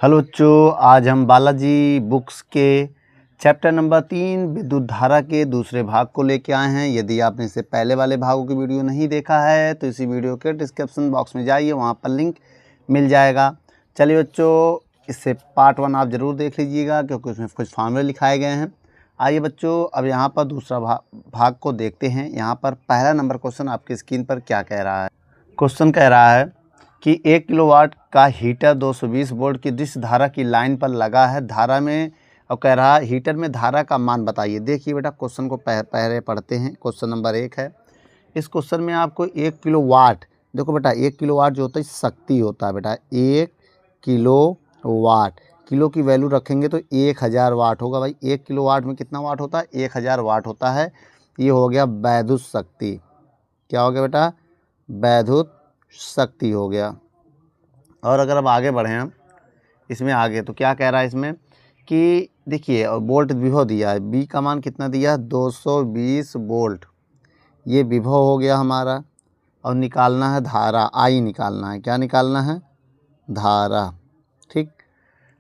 Hello बच्चों, आज हम बालाजी बुक्स के चैप्टर नंबर 3 विद्युत धारा के दूसरे भाग को लेके आए हैं। यदि आपने इससे पहले वाले भागों की वीडियो नहीं देखा है तो इसी वीडियो के डिस्क्रिप्शन बॉक्स में जाइए, वहां पर लिंक मिल जाएगा। चलिए बच्चों, इससे पार्ट 1 आप ज़रूर देख लीजिएगा क्योंकि उसमें कुछ फार्मूले लिखाए गए हैं। आइए बच्चों, अब यहाँ पर दूसरा भाग को देखते हैं। यहाँ पर पहला नंबर क्वेश्चन आपकी स्क्रीन पर क्या कह रहा है। क्वेश्चन कह रहा है कि 1 किलोवाट का हीटर 220 वोल्ट की डिश धारा की लाइन पर लगा है। धारा में और कह रहा है हीटर में धारा का मान बताइए। देखिए बेटा, क्वेश्चन को पहले पढ़ते हैं। क्वेश्चन नंबर 1 है। इस क्वेश्चन में आपको 1 किलोवाट, देखो बेटा 1 किलोवाट जो होता है शक्ति होता है बेटा। 1 किलोवाट, किलो की वैल्यू रखेंगे तो 1000 वाट होगा। भाई 1 किलोवाट में कितना वाट होता है? 1000 वाट होता है। ये हो गया वैद्युत शक्ति। क्या हो गया बेटा? वैद्युत शक्ति हो गया। और अगर अब आगे बढ़ें हम इसमें आगे, तो क्या कह रहा है इसमें कि देखिए, और वोल्ट विभव दिया है। बी का मान कितना दिया है? 220 वोल्ट। ये विभव हो गया हमारा। और निकालना है धारा, आई निकालना है। क्या निकालना है? धारा। ठीक,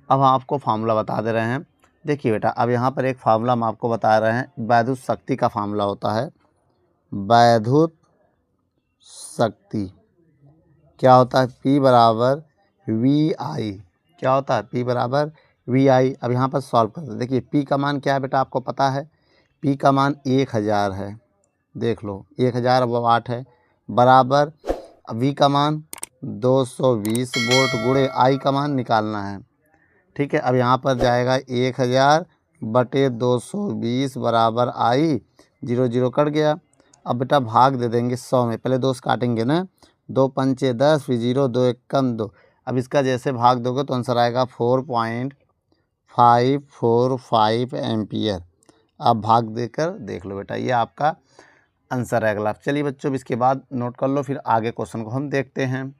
अब आपको फार्मूला बता दे रहे हैं। देखिए बेटा, अब यहाँ पर एक फार्मूला हम आपको बता रहे हैं। वैद्युत शक्ति का फार्मूला होता है वैद्युत शक्ति। क्या होता है? P बराबर VI। क्या होता है? P बराबर VI। अब यहाँ पर सॉल्व करते हैं। देखिए P का मान क्या है बेटा, आपको पता है? P का मान 1000 है। देख लो 1000 वाट है। बराबर V का मान 220 वोल्ट गुणे I का मान निकालना है। ठीक है, अब यहाँ पर जाएगा 1000 बटे 220 बराबर I। 0 0 कट गया। अब बेटा भाग दे देंगे 100 में। पहले 2 काटेंगे ना, 2 पंचे 10, फिर 0, 2 एकम 2। अब इसका जैसे भाग दोगे तो आंसर आएगा 4.545 एम्पियर। आप भाग देकर देख लो बेटा, ये आपका आंसर है अगला। चलिए बच्चों, इसके बाद नोट कर लो, फिर आगे क्वेश्चन को हम देखते हैं।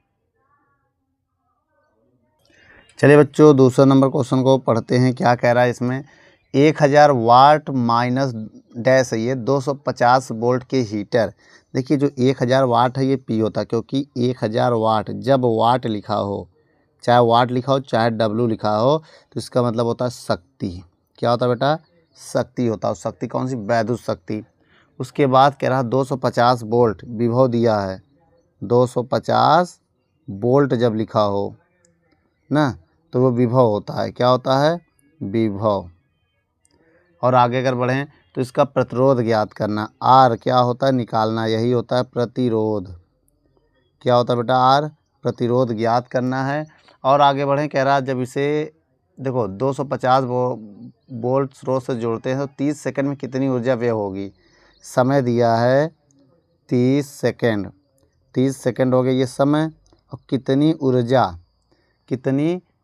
चलिए बच्चों, दूसरा नंबर क्वेश्चन को पढ़ते हैं। क्या कह रहा है इसमें? 1000 वाट माइनस डैश है ये 250 वोल्ट के हीटर। देखिए जो 1000 वाट है ये P होता है, क्योंकि 1000 वाट, जब वाट लिखा हो, चाहे वाट लिखा हो चाहे W लिखा हो, तो इसका मतलब होता है शक्ति। क्या होता है बेटा? शक्ति होता है। शक्ति कौन सी? वैद्युत शक्ति। उसके बाद कह रहा 250 वोल्ट विभव दिया है। 250 वोल्ट जब लिखा हो ना, तो वो विभव होता है। क्या होता है? विभव। और आगे अगर बढ़ें तो इसका प्रतिरोध ज्ञात करना। आर क्या होता है? निकालना। यही होता है प्रतिरोध। क्या होता है बेटा? आर प्रतिरोध ज्ञात करना है। और आगे बढ़ें, कह रहा है जब इसे देखो 250 वोल्ट स्रोत से जोड़ते हैं तो 30 सेकंड में कितनी ऊर्जा व्यय होगी। समय दिया है 30 सेकंड। 30 सेकंड हो गया ये समय। और कितनी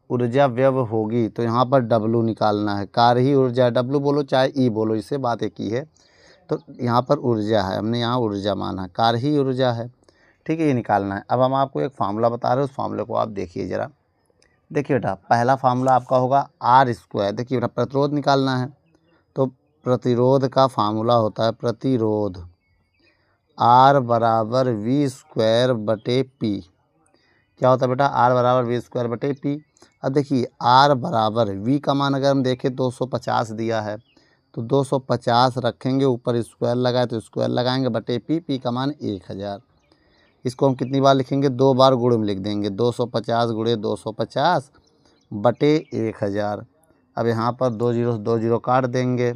ऊर्जा व्यय होगी, तो यहाँ पर W निकालना है। कार्य ही ऊर्जा, W बोलो चाहे E बोलो, इससे बात एक ही है। तो यहाँ पर ऊर्जा है, हमने यहाँ ऊर्जा माना, कार्य ही ऊर्जा है। ठीक है, ये निकालना है। अब हम आपको एक फार्मूला बता रहे हैं, उस फार्मूले को आप देखिए ज़रा। देखिए बेटा, पहला फार्मूला आपका होगा R²। देखिए बेटा, प्रतिरोध निकालना है तो प्रतिरोध का फार्मूला होता है प्रतिरोध R बराबर V² बटे P। क्या होता है बेटा? R बराबर V² बटे P। अब देखिए R बराबर V का मान अगर हम देखें 250 दिया है, तो 250 रखेंगे, ऊपर स्क्वायर लगाए तो स्क्वायर लगाएंगे, बटे P का मान 1000। इसको हम कितनी बार लिखेंगे? 2 बार गुणे में लिख देंगे। 250 गुणे 250 बटे 1000। अब यहाँ पर 2 0 काट देंगे।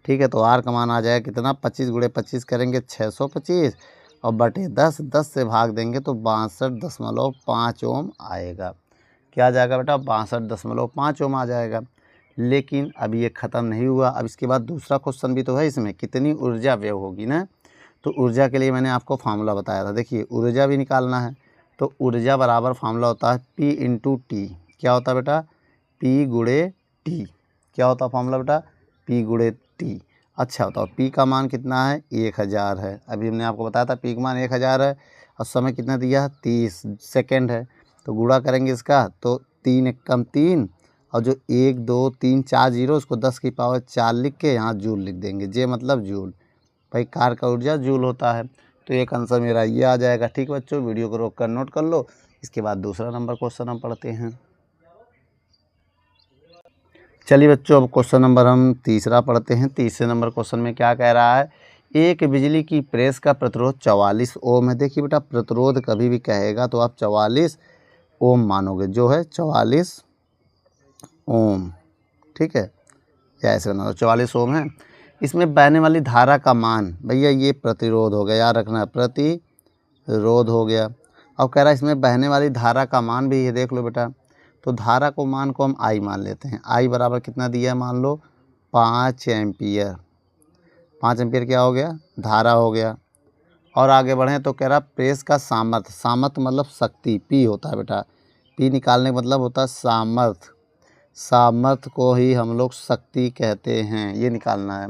ठीक है, तो R का मान आ जाएगा कितना? 25 गुणे 25 करेंगे 625, और बटे 10, 10 से भाग देंगे तो 62.5 ओम आएगा। क्या आ जाएगा बेटा? 62.5 ओम आ जाएगा। लेकिन अब ये ख़त्म नहीं हुआ। अब इसके बाद दूसरा क्वेश्चन भी तो है इसमें, कितनी ऊर्जा व्यय होगी ना। तो ऊर्जा के लिए मैंने आपको फार्मूला बताया था। देखिए ऊर्जा भी निकालना है, तो ऊर्जा बराबर फार्मूला होता है P × T। क्या होता है बेटा? P गुणे T। क्या होता है फार्मूला बेटा? P गुणे T। अच्छा बताओ, P का मान कितना है? 1000 है। अभी हमने आपको बताया था P का मान 1000 है। और समय कितना दिया है? 30 सेकंड है। तो गुणा करेंगे इसका तो 3 एकम 3, और जो 1 2 3 4 0, उसको 10 की पावर 4 लिख के यहाँ जूल लिख देंगे। जे मतलब जूल। भाई कार का ऊर्जा जूल होता है। तो एक आंसर मेरा ये आ जाएगा। ठीक बच्चों, वीडियो को रोक कर नोट कर लो, इसके बाद दूसरा नंबर क्वेश्चन हम पढ़ते हैं। चलिए बच्चों, अब क्वेश्चन नंबर हम तीसरा पढ़ते हैं। तीसरे नंबर क्वेश्चन में क्या कह रहा है, एक बिजली की प्रेस का प्रतिरोध 44 ओम है। देखिए बेटा, प्रतिरोध कभी भी कहेगा तो आप 44 ओम मानोगे, जो है 44 ओम, ठीक है, या ऐसे बना दो 44 ओम है। इसमें बहने वाली धारा का मान, भैया ये प्रतिरोध हो गया, याद रखना है, प्रतिरोध हो गया। अब कह रहा है इसमें बहने वाली धारा का मान भी, ये देख लो बेटा, तो धारा को मान को हम आई मान लेते हैं। आई बराबर कितना दिया है, मान लो 5 एम्पियर। 5 एम्पियर क्या हो गया, धारा हो गया। और आगे बढ़ें तो कह रहा प्रेस का सामर्थ्य, सामर्थ्य मतलब शक्ति, पी होता है बेटा, पी निकालने का मतलब होता है सामर्थ्य। सामर्थ्य को ही हम लोग शक्ति कहते हैं, ये निकालना है।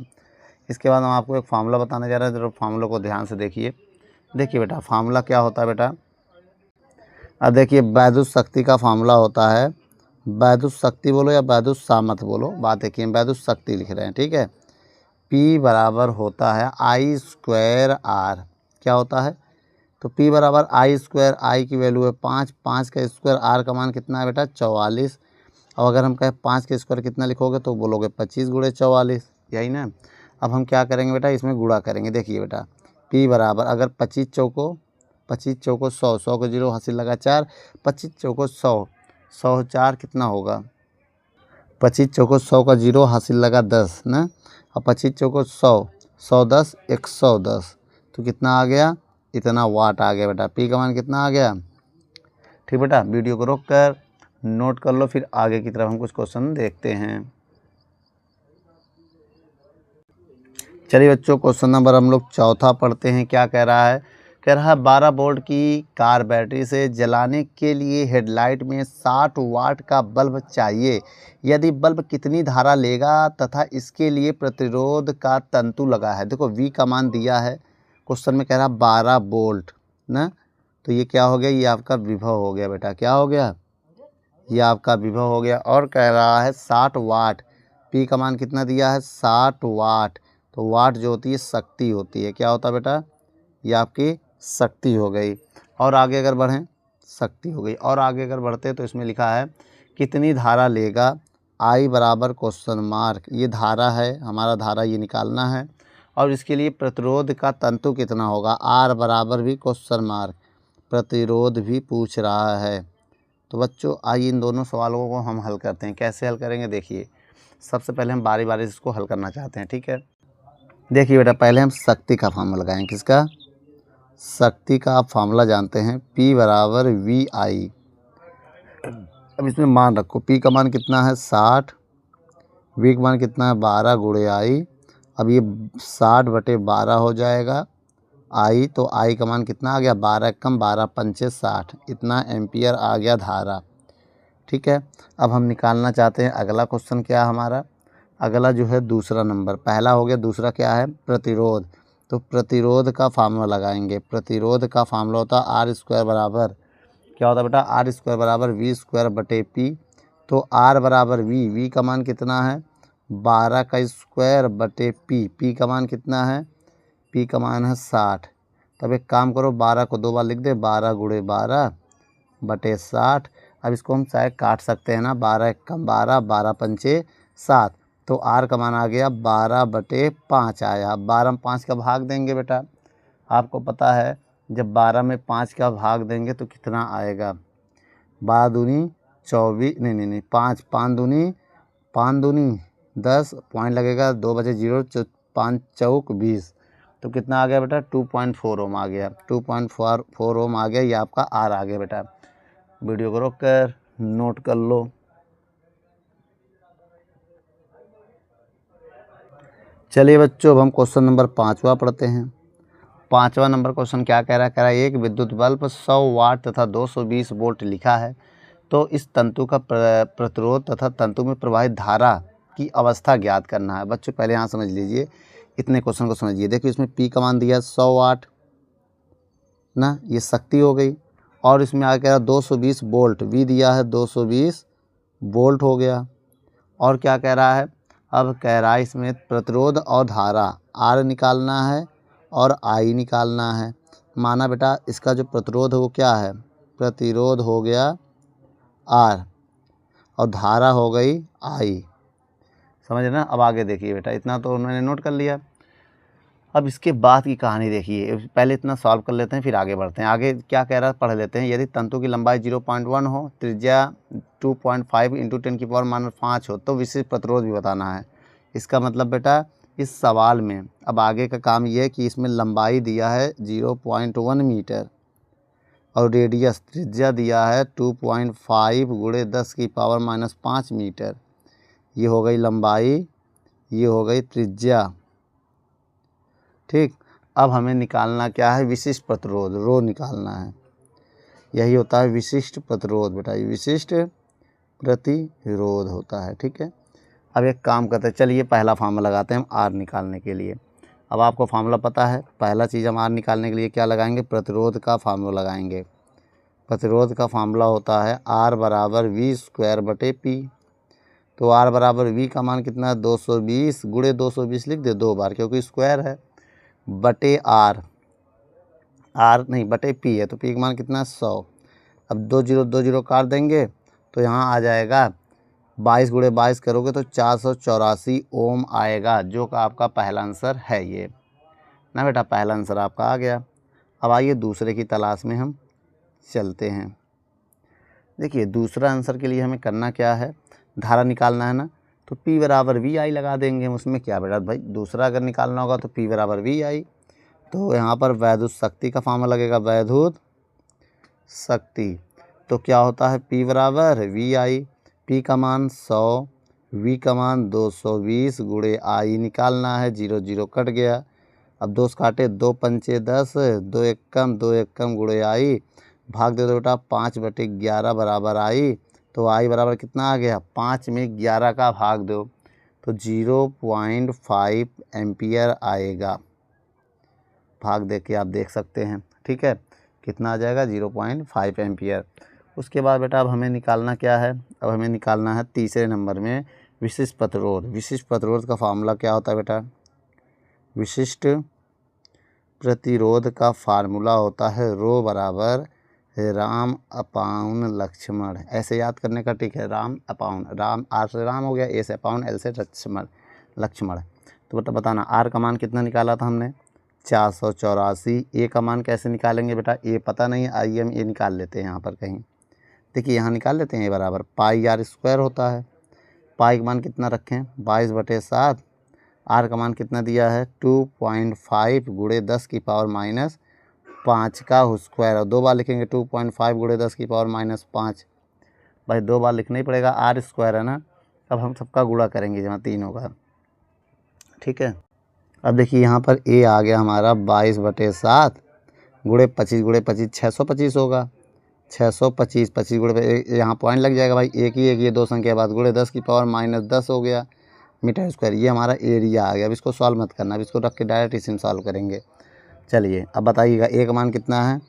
इसके बाद हम आपको एक फार्मूला बताने जा रहे हैं, जरूर फार्मूला को ध्यान से देखिए। देखिए बेटा, फार्मूला क्या होता है बेटा, अब देखिए वैद्युत शक्ति का फार्मूला होता है, वैद्युत शक्ति बोलो या वैद्युत सामर्थ्य बोलो, बात देखिए, वैद्युत शक्ति लिख रहे हैं, ठीक है। P बराबर होता है आई स्क्वायर आर, क्या होता है, तो P बराबर आई स्क्वायर, आई की वैल्यू है 5, 5 का स्क्वायर, आर का मान कितना है बेटा 44। और अगर हम कहें 5 के स्क्वायर कितना लिखोगे तो बोलोगे 25 गुणे 44, यही ना। अब हम क्या करेंगे बेटा, इसमें गुणा करेंगे। देखिए बेटा, P बराबर अगर 25 चौको 100, 100 को 0 हासिल लगा 4, 25 चौको 100, 100 4 कितना होगा, 25 चौको 100 का 0 हासिल लगा 10 ना, और 25 चौको 100, 100 10 110, तो कितना आ गया, इतना वाट आ गया बेटा। P का मान कितना आ गया, ठीक बेटा। वीडियो को रोक कर नोट कर लो, फिर आगे की तरफ हम कुछ क्वेश्चन देखते हैं। चलिए बच्चों, क्वेश्चन नंबर हम लोग चौथा पढ़ते हैं। क्या कह रहा है, कह रहा है 12 वोल्ट की कार बैटरी से जलाने के लिए हेडलाइट में 60 वाट का बल्ब चाहिए। यदि बल्ब कितनी धारा लेगा तथा इसके लिए प्रतिरोध का तंतु लगा है। देखो V का मान दिया है, क्वेश्चन में कह रहा 12 वोल्ट ना, तो ये क्या हो गया, ये आपका विभव हो गया बेटा, क्या हो गया, ये आपका विभव हो गया। और कह रहा है 60 वाट, P का मान कितना दिया है 60 वाट, तो वाट जो होती है शक्ति होती है, क्या होता है बेटा, ये आपकी शक्ति हो गई। और आगे अगर बढ़ें, शक्ति हो गई, और आगे अगर बढ़ते तो इसमें लिखा है कितनी धारा लेगा, I बराबर क्वेश्चन मार्क, ये धारा है हमारा, धारा ये निकालना है। और इसके लिए प्रतिरोध का तंतु कितना होगा, R बराबर भी क्वेश्चन मार्क, प्रतिरोध भी पूछ रहा है। तो बच्चों आइए इन दोनों सवालों को हम हल करते हैं। कैसे हल करेंगे, देखिए सबसे पहले हम बारी बारी से इसको हल करना चाहते हैं, ठीक है। देखिए बेटा, पहले हम शक्ति का फार्मूला लगाएं, किसका, शक्ति का आप फार्मूला जानते हैं, P बराबर VI। अब इसमें मान रखो, P का मान कितना है 60, V का मान कितना है 12 गुणे I। अब ये 60/12 हो जाएगा I, तो I का मान कितना आ गया, 12 कम 12 पंचे 60, इतना एम्पियर आ गया धारा, ठीक है। अब हम निकालना चाहते हैं अगला क्वेश्चन, क्या हमारा अगला जो है दूसरा नंबर, पहला हो गया, दूसरा क्या है प्रतिरोध। तो प्रतिरोध का फार्मूला लगाएंगे। प्रतिरोध का फार्मूला होता है आर स्क्वायर बराबर, क्या होता है बेटा, आर स्क्वायर बराबर वी स्क्वायर बटे पी। तो आर बराबर वी का मान कितना है 12 का स्क्वायर बटे पी का मान कितना है, पी का मान है 60। तब एक काम करो, 12 को 2 बार लिख दे, 12 गुणे 12 बटे 60। अब इसको हम चाहे काट सकते हैं ना, 12 कम 12, 12 पंचे 7, तो आर का मान आ गया 12/5 आया। 12 में 5 का भाग देंगे बेटा, आपको पता है जब 12 में 5 का भाग देंगे तो कितना आएगा, 12 दूनी 24, नहीं 5, 5 दूनी 10, पॉइंट लगेगा 2 बचे 0, 5 चौक 20, तो कितना आ गया बेटा 2.4 ओम आ गया, 2.4 ओम आ गया, ये आपका आर आ गया बेटा। वीडियो को रोक कर नोट कर लो। चलिए बच्चों, अब हम क्वेश्चन नंबर 5वां पढ़ते हैं। 5वां नंबर क्वेश्चन क्या कह रहा है, कह रहा है एक विद्युत बल्ब 100 वाट तथा 220 वोल्ट लिखा है, तो इस तंतु का प्रतिरोध तथा तंतु में प्रवाहित धारा की अवस्था ज्ञात करना है। बच्चों पहले यहाँ समझ लीजिए, इतने क्वेश्चन को समझिए। देखिए इसमें P का मान दिया 100 वाट ना, ये शक्ति हो गई, और इसमें आगे कह रहा 220 वोल्ट, V दिया है 220 वोल्ट हो गया। और क्या कह रहा है, अब कह रहा है इसमें प्रतिरोध और धारा R निकालना है और I निकालना है। माना बेटा इसका जो प्रतिरोध है वो क्या है प्रतिरोध हो गया R और धारा हो गई I। समझ रहे ना। अब आगे देखिए बेटा, इतना तो उन्होंने नोट कर लिया। अब इसके बाद की कहानी देखिए, पहले इतना सॉल्व कर लेते हैं फिर आगे बढ़ते हैं। आगे क्या कह रहा है पढ़ लेते हैं। यदि तंतु की लंबाई 0.1 हो, त्रिज्या 2.5 × 10⁻⁵ हो तो विशिष्ट प्रतिरोध भी बताना है। इसका मतलब बेटा इस सवाल में अब आगे का काम ये है कि इसमें लंबाई दिया है 0.1 मीटर और रेडियस त्रिज्या दिया है 2.5 × 10⁻⁵ मीटर। ये हो गई लंबाई, ये हो गई त्रिज्या। ठीक, अब हमें निकालना क्या है, विशिष्ट प्रतिरोध, रो निकालना है। यही होता है विशिष्ट प्रतिरोध बेटा, ये विशिष्ट प्रतिरोध होता है। ठीक है, अब एक काम करते हैं, चलिए पहला फार्मूला लगाते हैं हम आर निकालने के लिए। अब आपको फार्मूला पता है, पहला चीज़ हम आर निकालने के लिए क्या लगाएंगे, प्रतिरोध का फार्मूला लगाएंगे। प्रतिरोध का फार्मूला होता है आर बराबर V²/P। तो आर बराबर V का मान कितना है, 220 × 220 लिख दे 2 बार, क्योंकि स्क्वायर है, बटे आर नहीं बटे P है, तो P का मान कितना है 100। अब 2 0 काट देंगे तो यहाँ आ जाएगा 22 × 22 करोगे तो 484 ओम आएगा, जो का आपका पहला आंसर है ये ना बेटा, पहला आंसर आपका आ गया। अब आइए दूसरे की तलाश में हम चलते हैं। देखिए दूसरा आंसर के लिए हमें करना क्या है, धारा निकालना है ना, तो P बराबर VI लगा देंगे हम। उसमें क्या बेटा भाई, दूसरा अगर निकालना होगा तो P बराबर VI। तो यहाँ पर वैद्युत शक्ति का फार्मूला लगेगा, वैद्युत शक्ति। तो क्या होता है, P बराबर VI, P का मान 100, V का मान 220 × I निकालना है। 0 0 कट गया। अब 2 काटे, 2 पंचे 10, 2 एकम × I, भाग दे दो बेटा 5/11 बराबर I। तो I बराबर कितना आ गया, 5 में 11 का भाग दो तो 0.5 एम्पियर आएगा। भाग दे के आप देख सकते हैं। ठीक है, कितना आ जाएगा, 0.5 एम्पियर। उसके बाद बेटा अब हमें निकालना क्या है, अब हमें निकालना है तीसरे नंबर में विशिष्ट प्रतिरोध। विशिष्ट प्रतिरोध का फार्मूला क्या होता है बेटा, विशिष्ट प्रतिरोध का फार्मूला होता है रो बराबर राम अपाउन लक्ष्मण। ऐसे याद करने का, ठीक है, राम अपाउन, राम आर से राम हो गया, ए से अपाउन, एल से लक्ष्मण। तो बेटा बताना आर का मान कितना निकाला था हमने, 484। ए का मान कैसे निकालेंगे बेटा, ए पता नहीं, आइए हम ए निकाल लेते हैं यहाँ पर कहीं। देखिए यहाँ निकाल लेते हैं, ए बराबर πr² होता है। पाई का मान कितना रखें, 22/7। आर का मान कितना दिया है, 2.5 × 10⁻⁵ का स्क्वायर, और 2 बार लिखेंगे 2.5 × 10⁻⁵। भाई 2 बार लिखना ही पड़ेगा, R² है ना। अब हम सबका गुणा करेंगे जहाँ 3 होगा। ठीक है, अब देखिए यहाँ पर ए आ गया हमारा 22/7 × 25 625 होगा। 625 25 × यहाँ पॉइंट लग जाएगा भाई, एक ही ये 2 संख्या बाद × 10⁻⁻10 हो गया मीटर स्क्वायर। ये हमारा एरिया आ गया। अब इसको सॉल्व मत करना, अब इसको रख के डायरेक्ट इसी में सॉल्व करेंगे। चलिए अब बताइएगा ए का मान कितना है,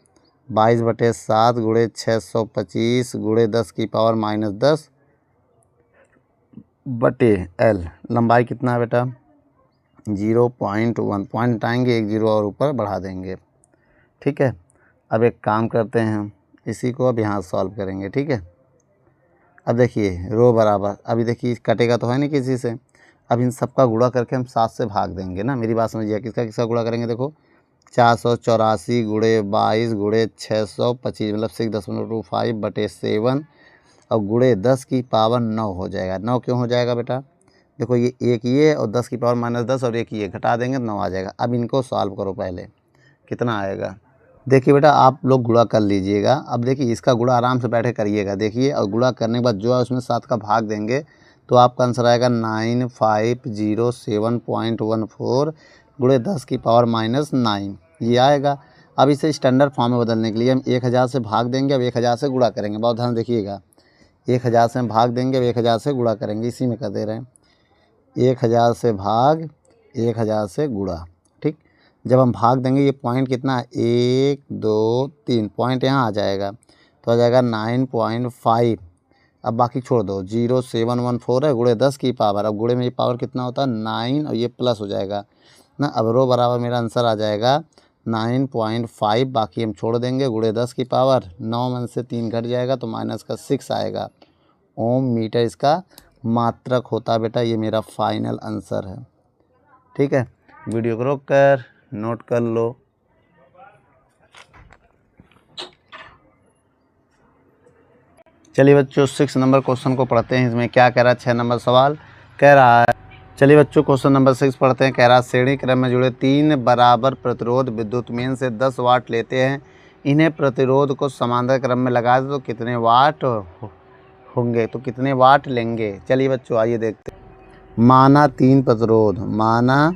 22/7 × 625 × 10⁻⁻10 बटे एल। लंबाई कितना है बेटा, 0.1, पॉइंट आएंगे, 1 0 और ऊपर बढ़ा देंगे। ठीक है, अब एक काम करते हैं हम इसी को अब यहाँ सॉल्व करेंगे। ठीक है, अब देखिए रो बराबर, अभी देखिए कटेगा तो है नहीं किसी से, अब इन सब का गुणा करके हम 7 से भाग देंगे ना। मेरी बात समझिए, किसका गुणा करेंगे, देखो 484 × 22 × 625 मतलब 6.25/7 और × 10⁻9 हो जाएगा। 9 क्यों हो जाएगा बेटा, देखो ये एक ये और 10⁻−10 और एक ये घटा देंगे तो 9 आ जाएगा। अब इनको सॉल्व करो पहले, कितना आएगा। देखिए बेटा आप लोग गुणा कर लीजिएगा। अब देखिए इसका गुणा आराम से बैठे करिएगा, देखिए, और गुणा करने के बाद जो है उसमें 7 का भाग देंगे तो आपका आंसर आएगा 9507.14 × 10⁻9 ये आएगा। अब इसे स्टैंडर्ड फॉर्म में बदलने के लिए हम 1000 से भाग देंगे, अब 1000 से गुणा करेंगे। बहुत ध्यान देखिएगा, 1000 से हम भाग देंगे, अब 1000 से गुणा करेंगे, इसी में कर दे रहे हैं। 1000 से भाग, 1000 से गुणा। ठीक, जब हम भाग देंगे ये पॉइंट कितना है, 1 2 3 पॉइंट यहाँ आ जाएगा तो आ जाएगा 9.5। अब बाकी छोड़ दो, 0714 है × 10 की पावर। अब गुणे में ये पावर कितना होता है 9 और ये प्लस हो जाएगा ना। अब रो बराबर मेरा आंसर आ जाएगा 9.5, बाकी हम छोड़ देंगे, गुणे 10 की पावर 9 में से 3 घट जाएगा तो माइनस का 6 आएगा। ओम मीटर इसका मात्रक होता है बेटा। ये मेरा फाइनल आंसर है। ठीक है, वीडियो को रोक कर नोट कर लो। चलिए बच्चों 6 नंबर क्वेश्चन को पढ़ते हैं। इसमें क्या कह रहा है, 6 नंबर सवाल कह रहा है। चलिए बच्चों क्वेश्चन नंबर 6 पढ़ते हैं। कह रहा है श्रेणी क्रम में जुड़े 3 बराबर प्रतिरोध विद्युत मेन से 10 वाट लेते हैं। इन्हें प्रतिरोध को समांतर क्रम में लगा दे तो कितने वाट होंगे, तो कितने वाट लेंगे। चलिए बच्चों आइए देखते हैं। माना 3 प्रतिरोध, माना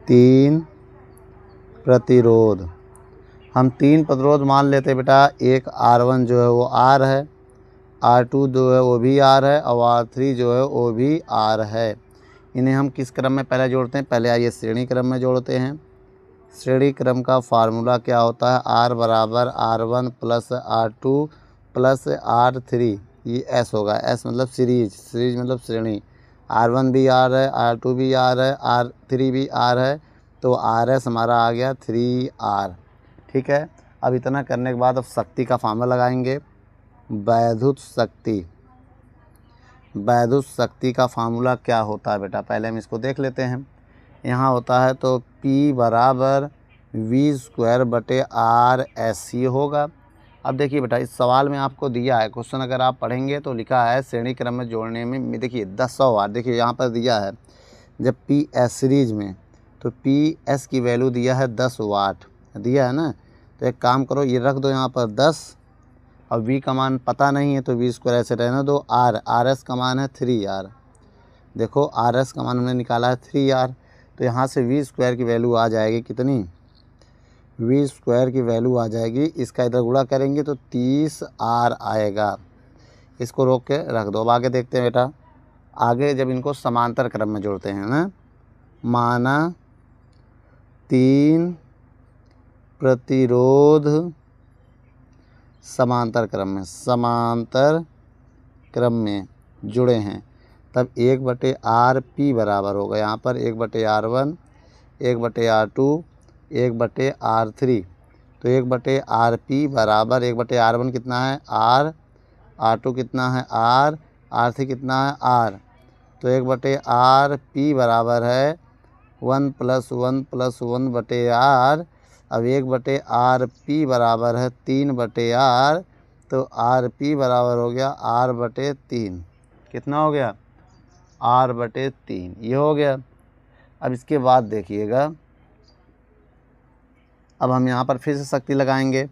3 प्रतिरोध, हम 3 प्रतिरोध मान लेते हैं बेटा। एक R1 जो है वो R है, R2 जो है वो भी R है और R3 जो है वो भी R है। इन्हें हम किस क्रम में पहले जोड़ते हैं, पहले आइए श्रेणी क्रम में जोड़ते हैं। श्रेणी क्रम का फार्मूला क्या होता है, R बराबर R1 plus R2 plus R3, ये S होगा। S मतलब सीरीज, सीरीज मतलब श्रेणी। R1 भी R है, R2 भी R है, R3 भी R है, तो RS हमारा आ गया 3R। ठीक है, अब इतना करने के बाद अब शक्ति का फार्मूला लगाएंगे। वैद्युत शक्ति, वैद्युत शक्ति का फार्मूला क्या होता है बेटा, पहले हम इसको देख लेते हैं। यहाँ होता है तो P बराबर V² बटे RSC होगा। अब देखिए बेटा इस सवाल में आपको दिया है क्वेश्चन, अगर आप पढ़ेंगे तो लिखा है श्रेणी क्रम में जोड़ने में देखिए 10 वाट, देखिए यहाँ पर दिया है जब PS सीरीज में तो PS की वैल्यू दिया है 10 वाट दिया है ना। तो एक काम करो, ये रख दो यहाँ पर 10 और V का मान पता नहीं है तो V² ऐसे रहने दो। RS का मान है 3R, देखो RS का मान हमने निकाला है 3R, तो यहाँ से V² की वैल्यू आ जाएगी कितनी, V² की वैल्यू आ जाएगी, इसका इधर गुणा करेंगे तो 30R आएगा। इसको रोक के रख दो। अब आगे देखते हैं बेटा, आगे जब इनको समांतर क्रम में जोड़ते हैं ना, माना 3 प्रतिरोध समांतर क्रम में, समांतर क्रम में जुड़े हैं, तब 1/RP बराबर होगा यहाँ पर 1/R1, 1/R2, 1/R3, तो 1/RP बराबर 1/R1 कितना है R, R2 कितना है R, R3 कितना है R, तो 1/RP बराबर है 1 + 1 + 1/R। अब 1/RP बराबर है 3/R, तो RP बराबर हो गया R/3। कितना हो गया, R/3, ये हो गया। अब इसके बाद देखिएगा, अब हम यहाँ पर फिर से शक्ति लगाएंगे।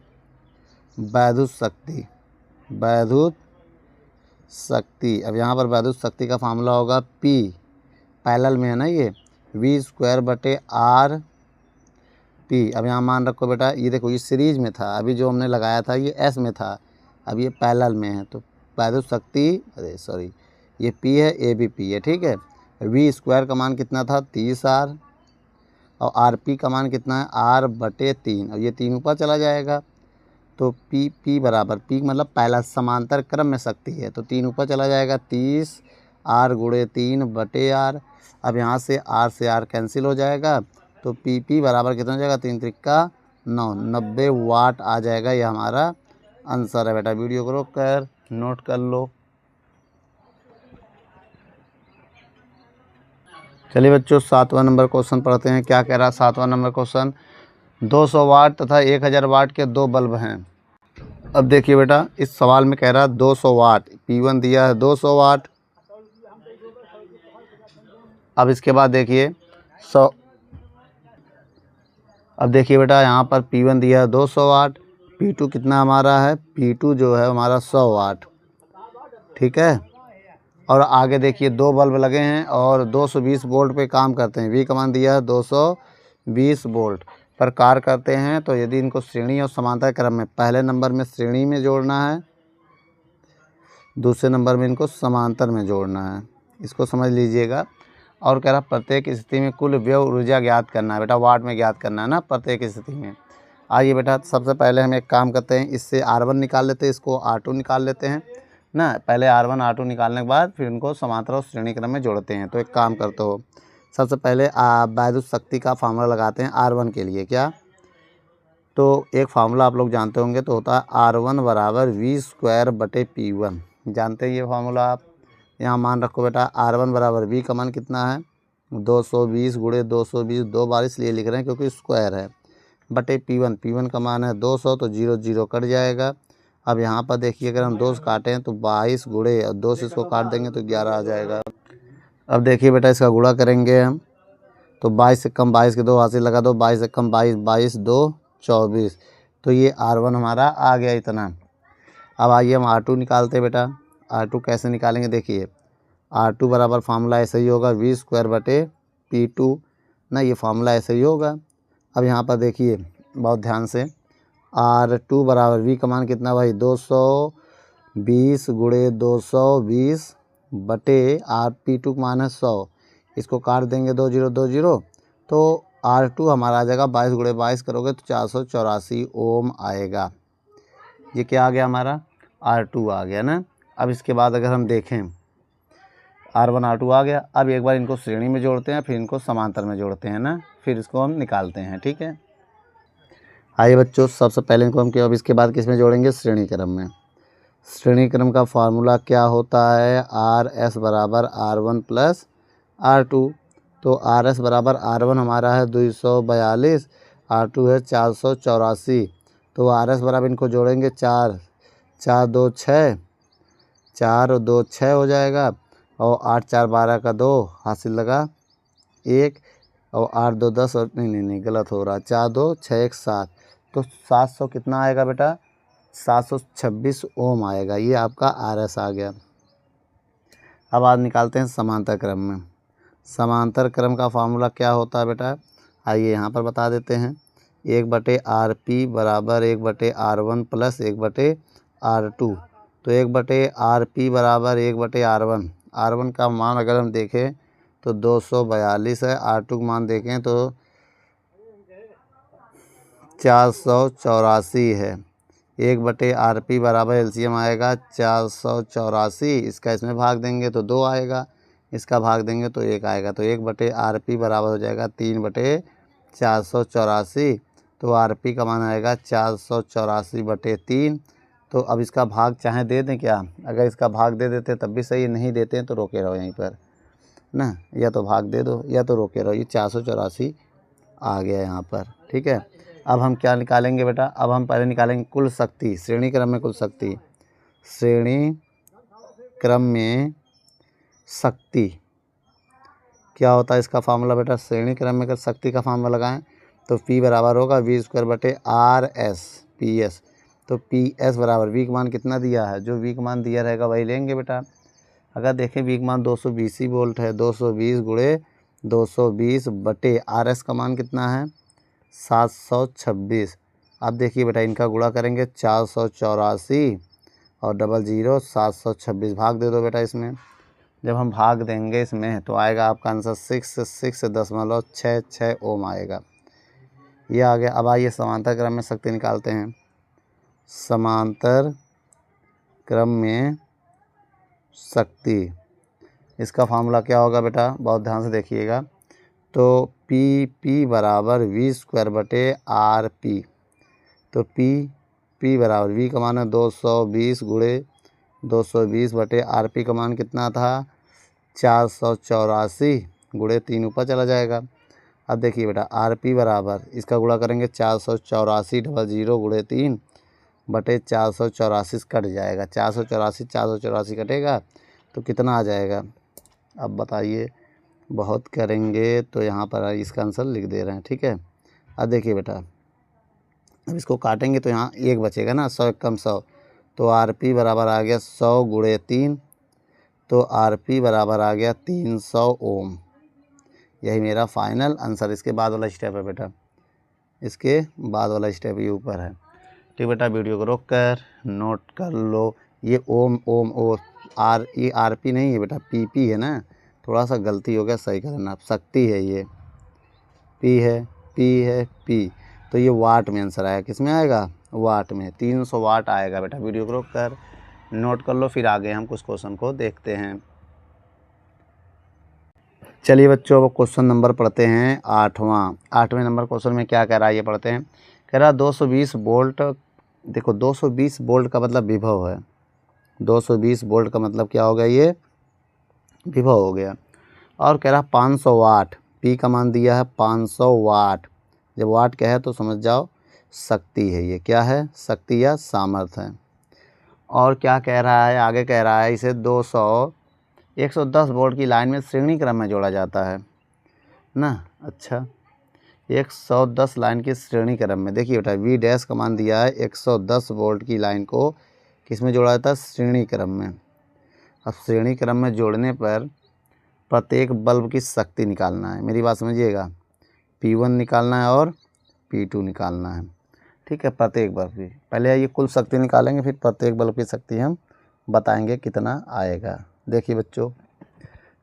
वैद्युत शक्ति, वैद्युत शक्ति, अब यहाँ पर वैद्युत शक्ति का फार्मूला होगा P, पैरेलल में है ना ये, V² बटे RP। अब यहाँ मान रखो बेटा, ये देखो ये सीरीज में था, अभी जो हमने लगाया था ये S में था, अब ये पैरेलल में है, तो वैद्युत शक्ति, अरे सॉरी ये P है, ये भी P है। ठीक है, V² का मान कितना था 30R और RP का मान कितना है R/3, और ये 3 ऊपर चला जाएगा तो P बराबर, P मतलब पहला समांतर क्रम में शक्ति है, तो 3 ऊपर चला जाएगा 30R × 3/R। अब यहाँ से R कैंसिल हो जाएगा, तो PP बराबर कितना हो जाएगा, 3 त्रिका 9, 90 वाट आ जाएगा। ये हमारा आंसर है बेटा। वीडियो को रोक कर नोट कर लो। चलिए बच्चों 7वां नंबर क्वेश्चन पढ़ते हैं। क्या कह रहा है 7वां नंबर क्वेश्चन, 200 वाट तथा 1000 वाट के 2 बल्ब हैं। अब देखिए बेटा इस सवाल में कह रहा है 200 वाट, P1 दिया है 200 वाट। अब इसके बाद देखिए 100, अब देखिए बेटा यहाँ पर P1 दिया है 200 वाट, P2 कितना हमारा है, P2 जो है हमारा 100 वाट। ठीक है, और आगे देखिए 2 बल्ब लगे हैं और 220 वोल्ट पे काम करते हैं। V का मान दिया है 220 वोल्ट पर कार्य करते हैं। तो यदि इनको श्रेणी और समांतर क्रम में, पहले नंबर में श्रेणी में जोड़ना है, दूसरे नंबर में इनको समांतर में जोड़ना है, इसको समझ लीजिएगा। और कह रहा प्रत्येक स्थिति में कुल व्यय ऊर्जा ज्ञात करना है बेटा, वाट में ज्ञात करना है ना प्रत्येक स्थिति में। आइए बेटा सबसे पहले हम एक काम करते हैं, इससे R1 निकाल लेते हैं, इसको R2 निकाल लेते हैं ना। पहले R1 R2 निकालने के बाद फिर इनको समांतर और श्रेणी क्रम में जोड़ते हैं। तो एक काम करते हो, सबसे पहले वैद्युत शक्ति का फार्मूला लगाते हैं R1 के लिए। क्या, तो एक फार्मूला आप लोग जानते होंगे, तो होता है R1 बराबर V² बटे P1। जानते हैं ये फार्मूला आप। यहाँ मान रखो बेटा R1 बराबर V का मान कितना है 220 गुणे 220, 2 बार इसलिए लिख रहे हैं क्योंकि स्क्वायर है, बटे P1 का मान है 200, तो 0 0 कट जाएगा। अब यहाँ पर देखिए अगर हम 2 से काटें तो 22 गुणे और 2 से इसको काट देंगे तो 11 आ जाएगा। अब देखिए बेटा इसका गुणा करेंगे हम तो 22 से कम 22 के 2 हाथ से लगा दो, 22 से कम 22, 22 2 24, तो ये R1 हमारा आ गया इतना। अब आइए हम R2 निकालते हैं बेटा। R2 कैसे निकालेंगे देखिए, R2 बराबर फार्मूला ऐसे ही होगा V² बटे P2 ना, ये फार्मूला ऐसे ही होगा। अब यहाँ पर देखिए बहुत ध्यान से, R2 बराबर V का मान कितना भाई 220 गुणे 220 बटे P2 का मान है 100, इसको काट देंगे 2 0 2 0, तो R2 हमारा आ जाएगा 22 गुणे 22 करोगे तो 484 ओम आएगा। ये क्या आ गया हमारा R2 आ गया ना। अब इसके बाद अगर हम देखें R1 R2 आ गया। अब एक बार इनको श्रेणी में जोड़ते हैं, फिर इनको समांतर में जोड़ते हैं ना, फिर इसको हम निकालते हैं। ठीक है, आइए बच्चों सबसे पहले इनको हम क्या, अब इसके बाद किस में जोड़ेंगे श्रेणी क्रम में। श्रेणी क्रम का फार्मूला क्या होता है RS बराबर R1 प्लस R2, तो RS बराबर R1 हमारा है 242, R2 है 484, तो RS बराबर इनको जोड़ेंगे 4 4 2 6, 4 और 2 6 हो जाएगा, और 8 4 12 का 2 हासिल लगा 1, और 8 2 10 और नहीं गलत हो रहा, 4 2 6 1 7, तो 700 कितना आएगा बेटा 726 ओम आएगा। ये आपका RS आ गया। अब आज निकालते हैं समांतर क्रम में। समांतर क्रम का फार्मूला क्या होता है बेटा, आइए यहाँ पर बता देते हैं। 1/RP बराबर 1/R1 प्लस 1/R2, तो 1/RP बराबर 1/R1। R1 का मान अगर हम देखें तो 242 है, R2 का मान देखें तो 484 है। 1/RP बराबर एलसीएम आएगा 484, इसका इसमें भाग देंगे तो 2 आएगा, इसका भाग देंगे तो 1 आएगा, तो 1/RP बराबर हो जाएगा 3/484, तो RP का मान आएगा 484/3। तो अब इसका भाग चाहे दे दें क्या, अगर इसका भाग दे देते तब भी सही, नहीं देते हैं तो रोके रहो यहीं पर ना, या तो भाग दे दो या तो रोके रहो। ये 484 आ गया यहाँ पर। ठीक है, अब हम क्या निकालेंगे बेटा, अब हम पहले निकालेंगे कुल शक्ति श्रेणी क्रम में। कुल शक्ति श्रेणी क्रम में शक्ति क्या होता है इसका फार्मूला बेटा, श्रेणी क्रम में अगर शक्ति का फार्मूला लगाएं तो P बराबर होगा V² बटे RS PS, तो PS बराबर V का मान कितना दिया है, जो V का मान दिया रहेगा वही लेंगे बेटा। अगर देखें V का मान 220 वोल्ट है, 220 गुणे 220 बटे RS का मान कितना है 726। अब देखिए बेटा इनका गुणा करेंगे 484 और 00 726, भाग दे दो बेटा इसमें। जब हम भाग देंगे इसमें तो आएगा आपका आंसर 6.66 ओम आएगा। ये आ गया। अब आइए समांतर क्रम में शक्ति निकालते हैं। समांतर क्रम में शक्ति, इसका फार्मूला क्या होगा बेटा, बहुत ध्यान से देखिएगा। तो P बराबर V² बटे RP, तो P बराबर V का मान है 220 गुणे 220 बटे RP का मान कितना था 484 गुणे 3 ऊपर चला जाएगा। अब देखिए बेटा RP बराबर इसका गुणा करेंगे 484 00 गुणे 3 बटे 484 कट जाएगा, 484 कटेगा तो कितना आ जाएगा। अब बताइए, बहुत करेंगे तो यहाँ पर इसका आंसर लिख दे रहे हैं। ठीक है, अब देखिए बेटा अब इसको काटेंगे तो यहाँ 1 बचेगा ना, 100 कम 100, तो RP बराबर आ गया 100 गुणे 3, तो RP बराबर आ गया 300 ओम। यही मेरा फाइनल आंसर। इसके बाद वाला स्टेप है बेटा, इसके बाद वाला स्टेप ये ऊपर है। ठीक बेटा, वीडियो को रोक कर नोट कर लो। ये ओम ओ आर, ये RP नहीं है बेटा, PP है ना, थोड़ा सा गलती हो गया, सही करना। शक्ति है ये, P है P, तो ये वाट में आंसर आएगा। किस में आएगा, वाट में, 300 वाट आएगा बेटा। वीडियो को रोक कर नोट कर लो, फिर आगे हम कुछ क्वेश्चन को देखते हैं। चलिए बच्चों अब क्वेश्चन नंबर पढ़ते हैं 8वां नंबर क्वेश्चन में क्या कह रहा है ये पढ़ते हैं। कह रहा 220 वोल्ट। देखो 220 वोल्ट का मतलब विभव है, 220 वोल्ट का मतलब क्या हो गया, ये विभव हो गया। और कह रहा 500 वाट, पी का मान दिया है 500 वाट। जब वाट क्या है तो समझ जाओ शक्ति है, ये क्या है, शक्ति या सामर्थ्य है। और क्या कह रहा है, आगे कह रहा है इसे 110 वोल्ट की लाइन में श्रेणी क्रम में जोड़ा जाता है ना। अच्छा 110 लाइन की श्रेणी क्रम में, देखिए बेटा वी डैश का मान दिया है 110 वोल्ट की लाइन को किस में जोड़ा जाता है, श्रेणी क्रम में। अब श्रेणी क्रम में जोड़ने पर प्रत्येक बल्ब की शक्ति निकालना है, मेरी बात समझिएगा। P1 निकालना है और P2 निकालना है, ठीक है, प्रत्येक बल्ब की। पहले ये कुल शक्ति निकालेंगे, फिर प्रत्येक बल्ब की शक्ति हम बताएंगे कितना आएगा। देखिए बच्चों,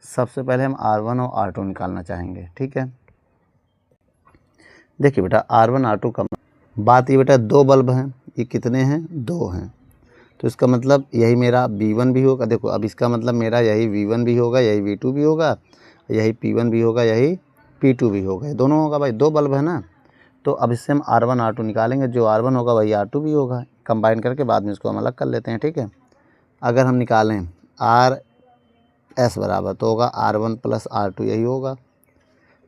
सबसे पहले हम R1 और R2 निकालना चाहेंगे, ठीक है। देखिए बेटा R1 R2 का बात, ये बेटा दो बल्ब हैं, ये कितने हैं, दो हैं, तो इसका मतलब यही मेरा V1 भी होगा। देखो अब इसका मतलब मेरा यही V1 भी होगा, यही V2 भी होगा, यही P1 भी होगा, यही P2 भी होगा, दोनों होगा भाई, दो बल्ब है ना। तो अब इससे हम R1 R2 निकालेंगे, जो R1 होगा वही R2 भी होगा, कंबाइन करके बाद में इसको हम अलग कर लेते हैं, ठीक है। अगर हम निकालें RS बराबर तो होगा R1 प्लस R2, यही होगा।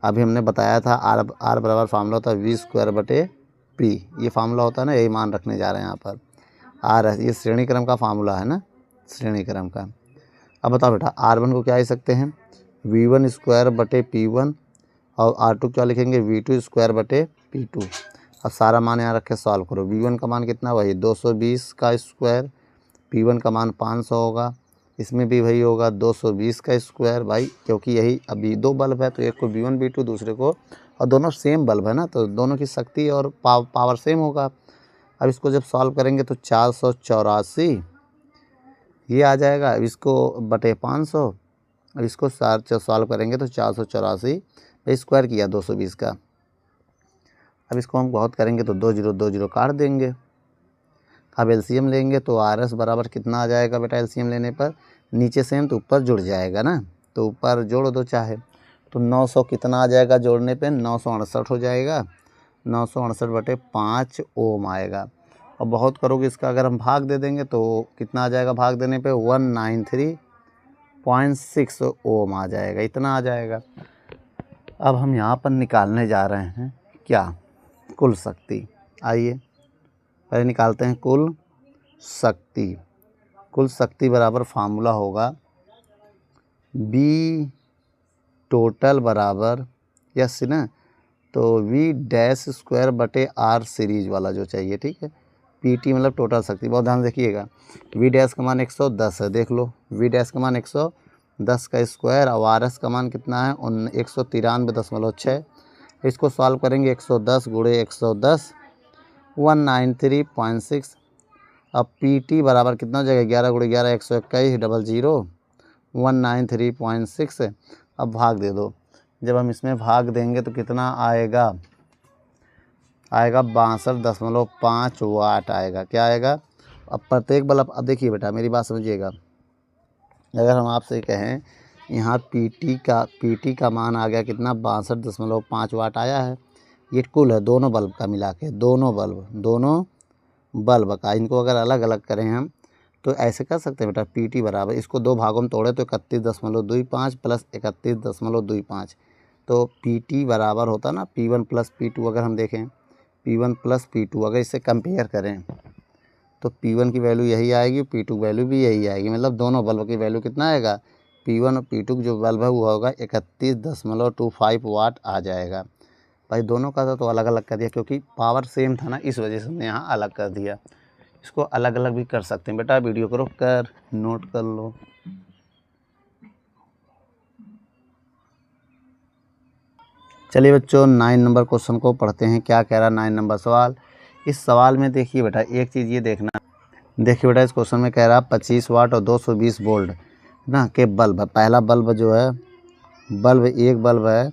अभी हमने बताया था R बराबर फार्मूला होता है V²/P, ये फार्मूला होता है ना, यही मान रखने जा रहे हैं यहाँ पर। R ये श्रेणी क्रम का फार्मूला है ना, श्रेणी क्रम का। अब बताओ बेटा R1 को क्या लिख सकते हैं, V1²/P1, और R2 क्या लिखेंगे, V2²/P2। अब सारा मान यहाँ रख के सॉल्व करो। V1 का मान कितना, वही 220 का स्क्वायर, P1 का मान 500 होगा, इसमें भी वही होगा 220 का स्क्वायर भाई, क्योंकि यही अभी दो बल्ब है तो एक को V1 V2 दूसरे को, और दोनों सेम बल्ब है ना, तो दोनों की शक्ति और पावर सेम होगा। अब इसको जब सॉल्व करेंगे तो 484 ये आ जाएगा, अब इसको बटे 500, अब इसको सॉल्व करेंगे तो 484 स्क्वायर किया 220 का। अब इसको हम बहुत करेंगे तो 2 0 काट देंगे। अब एलसीएम लेंगे तो RS बराबर कितना आ जाएगा बेटा, एलसीएम लेने पर नीचे सेम तो ऊपर जुड़ जाएगा ना, तो ऊपर जोड़ दो चाहे, तो 900 कितना आ जाएगा जोड़ने पे, 968 हो जाएगा, 968/5 ओम आएगा। और बहुत करोगे इसका अगर हम भाग दे देंगे तो कितना आ जाएगा, भाग देने पे 193.6 ओम आ जाएगा, इतना आ जाएगा। अब हम यहाँ पर निकालने जा रहे हैं क्या, कुल शक्ति। आइए पहले निकालते हैं कुल शक्ति। कुल शक्ति बराबर फार्मूला होगा B टोटल बराबर, यस ना, तो V²/R सीरीज वाला जो चाहिए, ठीक है। PT मतलब टोटल शक्ति, बहुत ध्यान देखिएगा। V' का मान 110 है, देख लो V' का मान 110 का स्क्वायर, और RS का मान कितना है 193.6। इसको सॉल्व करेंगे 110 गुणे 110 193.6। अब PT बराबर कितना हो जाएगा, 11 गुणे 11 121 00 193.6। अब भाग दे दो, जब हम इसमें भाग देंगे तो कितना आएगा, आएगा 62.5 वाट आएगा, क्या आएगा। अब प्रत्येक बल्ब, अब देखिए बेटा मेरी बात समझिएगा, अगर हम आपसे कहें यहाँ PT का मान आ गया कितना, 62.5 वाट आया है, ये कुल है दोनों बल्ब का मिला के, दोनों बल्ब का। इनको अगर अलग अलग करें हम तो ऐसे कर सकते हैं बेटा, PT बराबर, इसको दो भागों में तोड़े तो 31.25 प्लस 31.25, तो PT बराबर होता ना P1 प्लस P2। अगर हम देखें P1 प्लस P2 अगर इसे कंपेयर करें तो P1 की वैल्यू यही आएगी, P2 की वैल्यू भी यही आएगी, मतलब दोनों बल्ब की वैल्यू कितना आएगा, P1 और P2 जो बल्ब है वो होगा 31.25 वाट आ जाएगा। भाई दोनों का था तो अलग अलग कर दिया, क्योंकि पावर सेम था ना, इस वजह से हमने यहाँ अलग कर दिया। इसको अलग अलग भी कर सकते हैं बेटा, वीडियो को रोक कर नोट कर लो। चलिए बच्चों 9 नंबर क्वेश्चन को पढ़ते हैं, क्या कह रहा है 9 नंबर सवाल। इस सवाल में देखिए बेटा एक चीज़ ये देखना, देखिए बेटा इस क्वेश्चन में कह रहा 25 वाट और 220 वोल्ट ना के बल्ब, पहला बल्ब जो है बल्ब, एक बल्ब है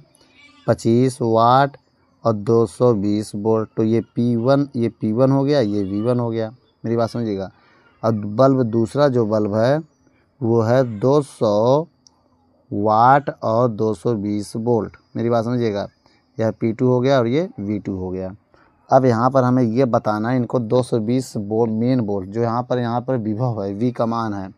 25 वाट और 220 वोल्ट, तो ये P1 हो गया, ये V1 हो गया, मेरी बात समझिएगा। और बल्ब दूसरा जो बल्ब है वो है 200 वाट और 220 वोल्ट, मेरी बात समझिएगा, यह P2 हो गया और ये V2 हो गया। अब यहाँ पर हमें ये बताना है इनको 220 वोल्ट मेन वोल्ट जो यहाँ पर विभव है, वी का मान है,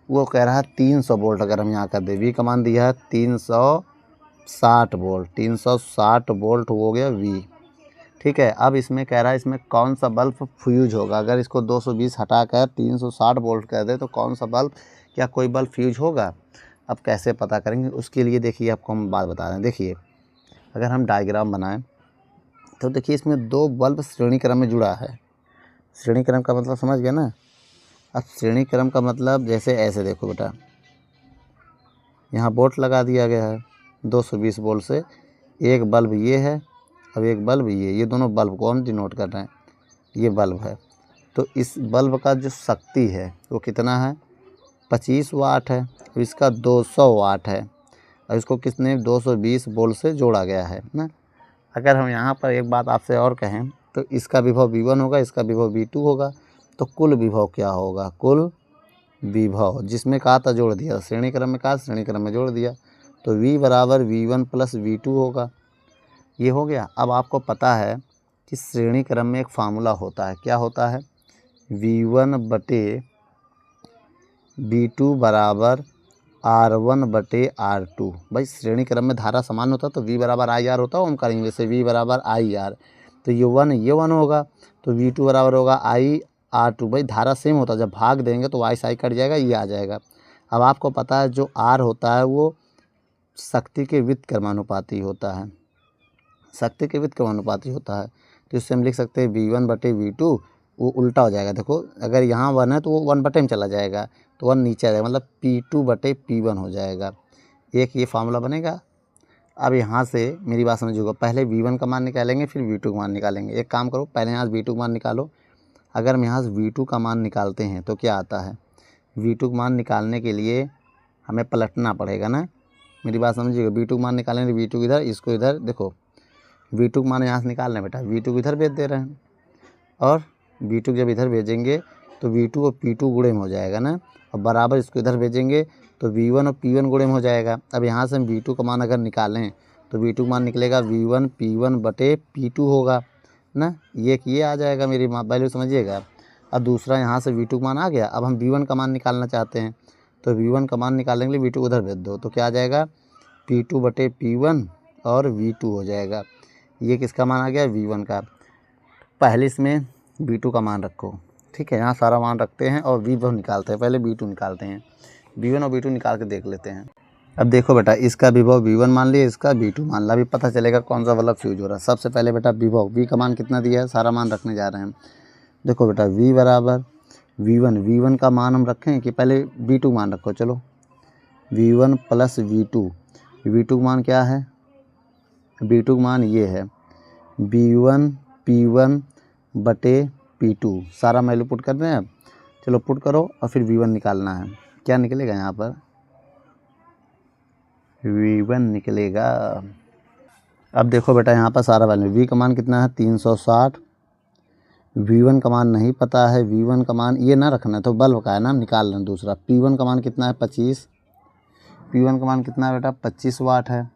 वो कह रहा है 300 वोल्ट। अगर हम यहाँ कर दे, वी का मान दिया है 360 वोल्ट, 360 वोल्ट हो गया वी। ठीक है, अब इसमें कह रहा है इसमें कौन सा बल्ब फ्यूज होगा। अगर इसको 220 हटाकर 360 वोल्ट कर दे तो कौन सा बल्ब, क्या कोई बल्ब फ्यूज होगा। अब कैसे पता करेंगे, उसके लिए देखिए आपको हम बात बता रहे हैं। देखिए अगर हम डायग्राम बनाएं तो देखिए इसमें दो बल्ब श्रेणी क्रम में जुड़ा है। श्रेणी क्रम का मतलब समझ गया ना। अब श्रेणी क्रम का मतलब जैसे ऐसे देखो बेटा, यहाँ बोर्ड लगा दिया गया है 220 वोल्ट से, एक बल्ब ये है, अब एक बल्ब ये दोनों बल्ब कौन डिनोट कर रहे हैं, ये बल्ब है। तो इस बल्ब का जो शक्ति है वो कितना है, 25 वाट है। और इसका 200 वाट है और इसको किसने 220 वोल्ट से जोड़ा गया है ना। अगर हम यहाँ पर एक बात आपसे और कहें तो इसका विभव V1 होगा, इसका विभव V2 होगा, तो कुल विभव क्या होगा, कुल विभव जिसमें कहा था जोड़ दिया, श्रेणी क्रम में कहा श्रेणी क्रम में जोड़ दिया, तो V बराबर V1 प्लस V2 होगा। ये हो गया। अब आपको पता है कि श्रेणी क्रम में एक फार्मूला होता है, क्या होता है, V1 बटे V2 बराबर R1 बटे R2। भाई श्रेणी क्रम में धारा समान होता तो V बराबर IR होता, हम करेंगे जैसे V बराबर IR, तो ये 1 होगा, तो V2 बराबर होगा IR2। भाई धारा सेम होता, जब भाग देंगे तो Y से I कट जाएगा, ये आ जाएगा। अब आपको पता है जो R होता है वो शक्ति के व्युत्क्रमानुपाती होता है, शक्ति के व्युत्क्रमानुपाती होता है। तो इससे हम लिख सकते हैं V1 बटे V2, वो उल्टा हो जाएगा। देखो अगर यहाँ 1 है तो वो 1 बटे में चला जाएगा, तो 1 नीचे आ जाएगा, मतलब P2 बटे P1 हो जाएगा। एक ये फार्मूला बनेगा। अब यहाँ से मेरी बात समझिएगा, पहले V1 का मान निकालेंगे फिर V2 का मान निकालेंगे। एक काम करो, पहले यहाँ से V2 का मान निकालो। अगर हम यहाँ से V2 का मान निकालते हैं तो क्या आता है, V2 का मान निकालने के लिए हमें पलटना पड़ेगा ना, मेरी बात समझिएगा। V2 का मान निकालेंगे, V2 इधर, इसको इधर, देखो V2 का मान यहाँ से निकाल रहे हैं बेटा, V2 को इधर भेज दे रहे हैं, और V2 जब इधर भेजेंगे तो V2 और P2 गुणे में हो जाएगा ना, और बराबर इसको इधर भेजेंगे तो V1 और P1 गुणे में हो जाएगा। अब यहाँ से हम V2 का मान अगर निकालें तो V2 का मान निकलेगा V1 P1 बटे P2 होगा ना, ये आ जाएगा, मेरी वैल्यू समझिएगा। अब दूसरा यहाँ से V2 का मान आ गया। अब हम V1 का मान निकालना चाहते हैं, तो V1 का मान निकालने के लिए V2 उधर भेज दो, तो क्या आ जाएगा, P2 बटे P1 और V2 हो जाएगा। ये किसका मान आ गया, V1 का। पहले इसमें V2 का मान रखो, ठीक है, यहाँ सारा मान रखते हैं और V1 निकालते हैं। पहले V2 निकालते हैं, V1 और V2 निकाल के देख लेते हैं। अब देखो बेटा, इसका विभव V1 मान लिया, इसका V2 मान लिया, अभी पता चलेगा कौन सा बल्ब फ्यूज हो रहा है। सबसे पहले बेटा विभव V का मान कितना दिया है, सारा मान रखने जा रहे हैं। देखो बेटा V बराबर V1 का मान हम रखें कि पहले V2 मान रखो, चलो V1 प्लस V2 का मान क्या है, V2 का मान ये है V1 P1 बटे P2, सारा वैल्यू पुट कर दें। अब चलो पुट करो और फिर V1 निकालना है, क्या निकलेगा यहाँ पर, V1 निकलेगा। अब देखो बेटा यहाँ पर सारा वैल्यू, V का मान कितना है 360, V1 का मान नहीं पता है, V1 का मान ये ना रखना है, तो बल्ब का है ना, निकाल लेना। दूसरा P1 का मान कितना है 25, P1 का मान कितना है बेटा 25 वाट है।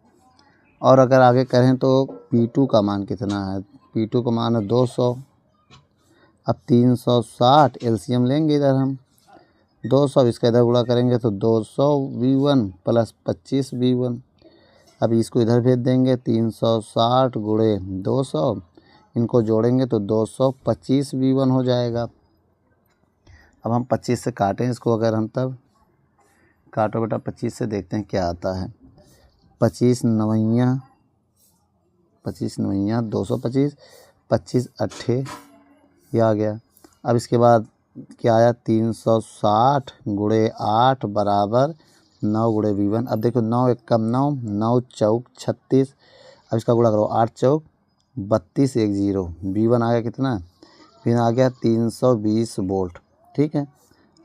और अगर आगे करें तो P2 का मान कितना है, P2 का मान है 200। अब 360 एलसीएम लेंगे इधर हम, 200 इसका इधर गुणा करेंगे तो 200 V1 प्लस 25 V1। अब इसको इधर भेज देंगे, 360 गुणे 200, इनको जोड़ेंगे तो 225 V1 हो जाएगा। अब हम 25 से काटें इसको, अगर हम तब काटो बेटा 25 से, देखते हैं क्या आता है। 25 नवैया 225, 25 अट्ठे, ये आ गया। अब इसके बाद क्या आया, 360 गुणे 8 बराबर 9 गुणे V1। अब देखो 9 एक कम 9, 9 चौक 36, अब इसका गुणा करो 8 चौक 32, 1 0, V1 आ गया कितना, V1 आ गया 320 वोल्ट। ठीक है,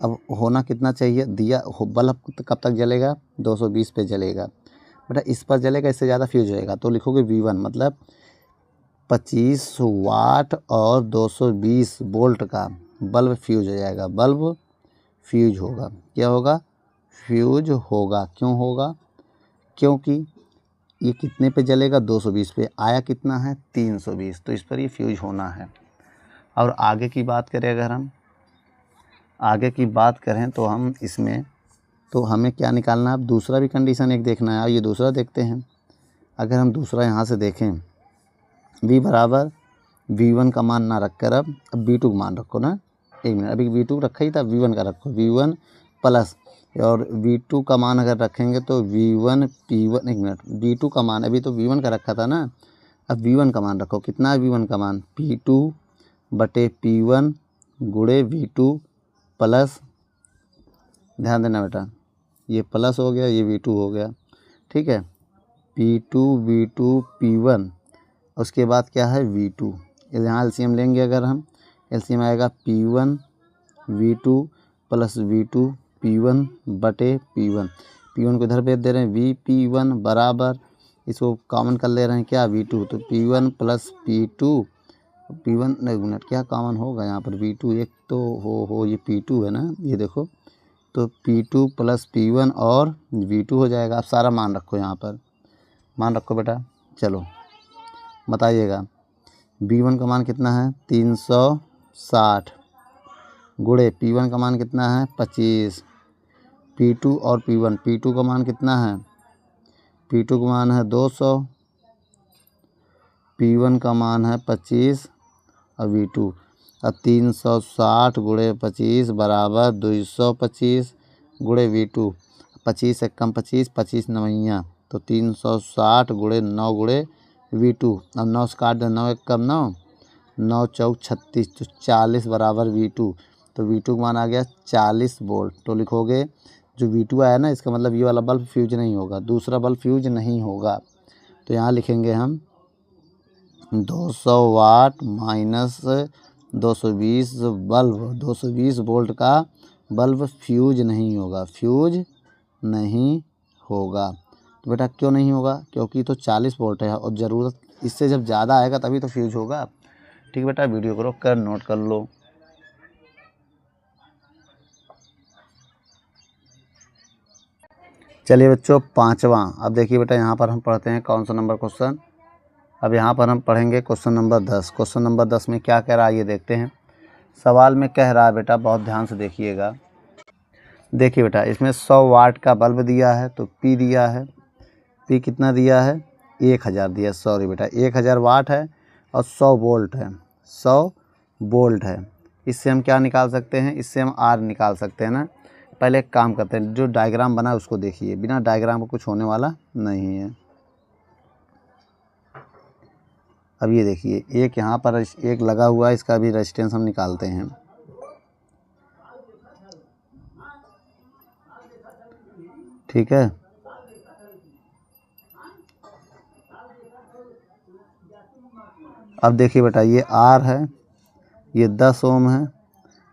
अब होना कितना चाहिए दिया, बल्ब कब तक जलेगा, 220 पे जलेगा बेटा, इस पर जलेगा, इससे ज़्यादा फ्यूज होएगा, तो लिखोगे V1 मतलब 25 वाट और 220 वोल्ट का बल्ब फ्यूज हो जाएगा, बल्ब फ्यूज होगा। क्या होगा, फ्यूज होगा। क्यों होगा, क्योंकि ये कितने पे जलेगा, 220 पे। आया कितना है, 320, तो इस पर ये फ्यूज होना है। और आगे की बात करें, अगर हम आगे की बात करें तो हम इसमें तो हमें क्या निकालना है, अब दूसरा भी कंडीशन एक देखना है। और ये दूसरा देखते हैं। अगर हम दूसरा यहाँ से देखें, V बराबर V1 का मान ना रखकर अब V2 का मान रखो ना। एक मिनट, अभी V2 रखा ही था, V1 का रखो, V1 प्लस, और V2 का मान अगर रखेंगे तो V1 P1, एक मिनट, V2 का मान अभी तो V1 का रखा था ना, अब V1 का मान रखो। कितना है V1 का मान, P2 बटे P1 गुणे V2 प्लस, ध्यान देना बेटा, ये प्लस हो गया, ये V2 हो गया, ठीक है। P2 V2 P1, उसके बाद क्या है V2, यहाँ एलसीएम लेंगे। अगर हम एलसीएम आएगा P1 V2 plus V2 P1 बटे P1 को इधर भेज दे रहे हैं, VP1 बराबर, इसको कॉमन कर ले रहे हैं क्या, V2, तो P1 प्लस P2 P1, एक मिनट, क्या कॉमन होगा यहाँ पर, V2 एक तो हो ये P2 है ना, ये देखो, तो P2 प्लस P1 और V2 हो जाएगा। आप सारा मान रखो, यहाँ पर मान रखो बेटा। चलो बताइएगा, V1 का मान कितना है, 360 गुणे P1 का मान कितना है, 25, P2 और P1 का मान कितना है, P2 का मान है 200, P1 का मान है 25 और V2, अब 360 गुणे 25 बराबर 225 गुणे V2, 25 से कम 25, 25 नवैया, तो 360 गुणे 9 गुणे V2, अब 9 से काट दे, 9 एक कम 9, 9 चौक 36, तो 40 बराबर V2, तो V2 का मान आ गया 40 वोल्ट। तो लिखोगे जो V2 आया ना, इसका मतलब ये वाला बल्ब फ्यूज नहीं होगा, दूसरा बल्ब फ्यूज नहीं होगा। तो यहाँ लिखेंगे हम 200 वाट माइनस 220 बल्ब, 220 वोल्ट का बल्ब फ्यूज नहीं होगा, फ्यूज नहीं होगा। तो बेटा क्यों नहीं होगा, क्योंकि तो 40 वोल्ट है और ज़रूरत इससे जब ज़्यादा आएगा तभी तो फ्यूज होगा। ठीक बेटा, वीडियो को रोक कर नोट कर लो। चलिए बच्चों, पाँचवा, अब देखिए बेटा, यहाँ पर हम पढ़ते हैं कौन सा नंबर क्वेश्चन। अब यहाँ पर हम पढ़ेंगे क्वेश्चन नंबर 10। क्वेश्चन नंबर 10 में क्या कह रहा है ये देखते हैं। सवाल में कह रहा है बेटा, बहुत ध्यान से देखिएगा। देखिए बेटा, इसमें 100 वाट का बल्ब दिया है, तो P दिया है, P कितना दिया है, 1000 दिया, सॉरी बेटा 1000 वाट है और 100 वोल्ट है, 100 वोल्ट है। इससे हम क्या निकाल सकते हैं, इससे हम R निकाल सकते हैं ना। पहले एक काम करते हैं, जो डायग्राम बना है उसको देखिए, बिना डायग्राम को कुछ होने वाला नहीं है। अब ये देखिए, एक यहाँ पर एक लगा हुआ है, इसका भी रेजिस्टेंस हम निकालते हैं। ठीक है, अब देखिए बेटा, ये R है, ये 10 ओम है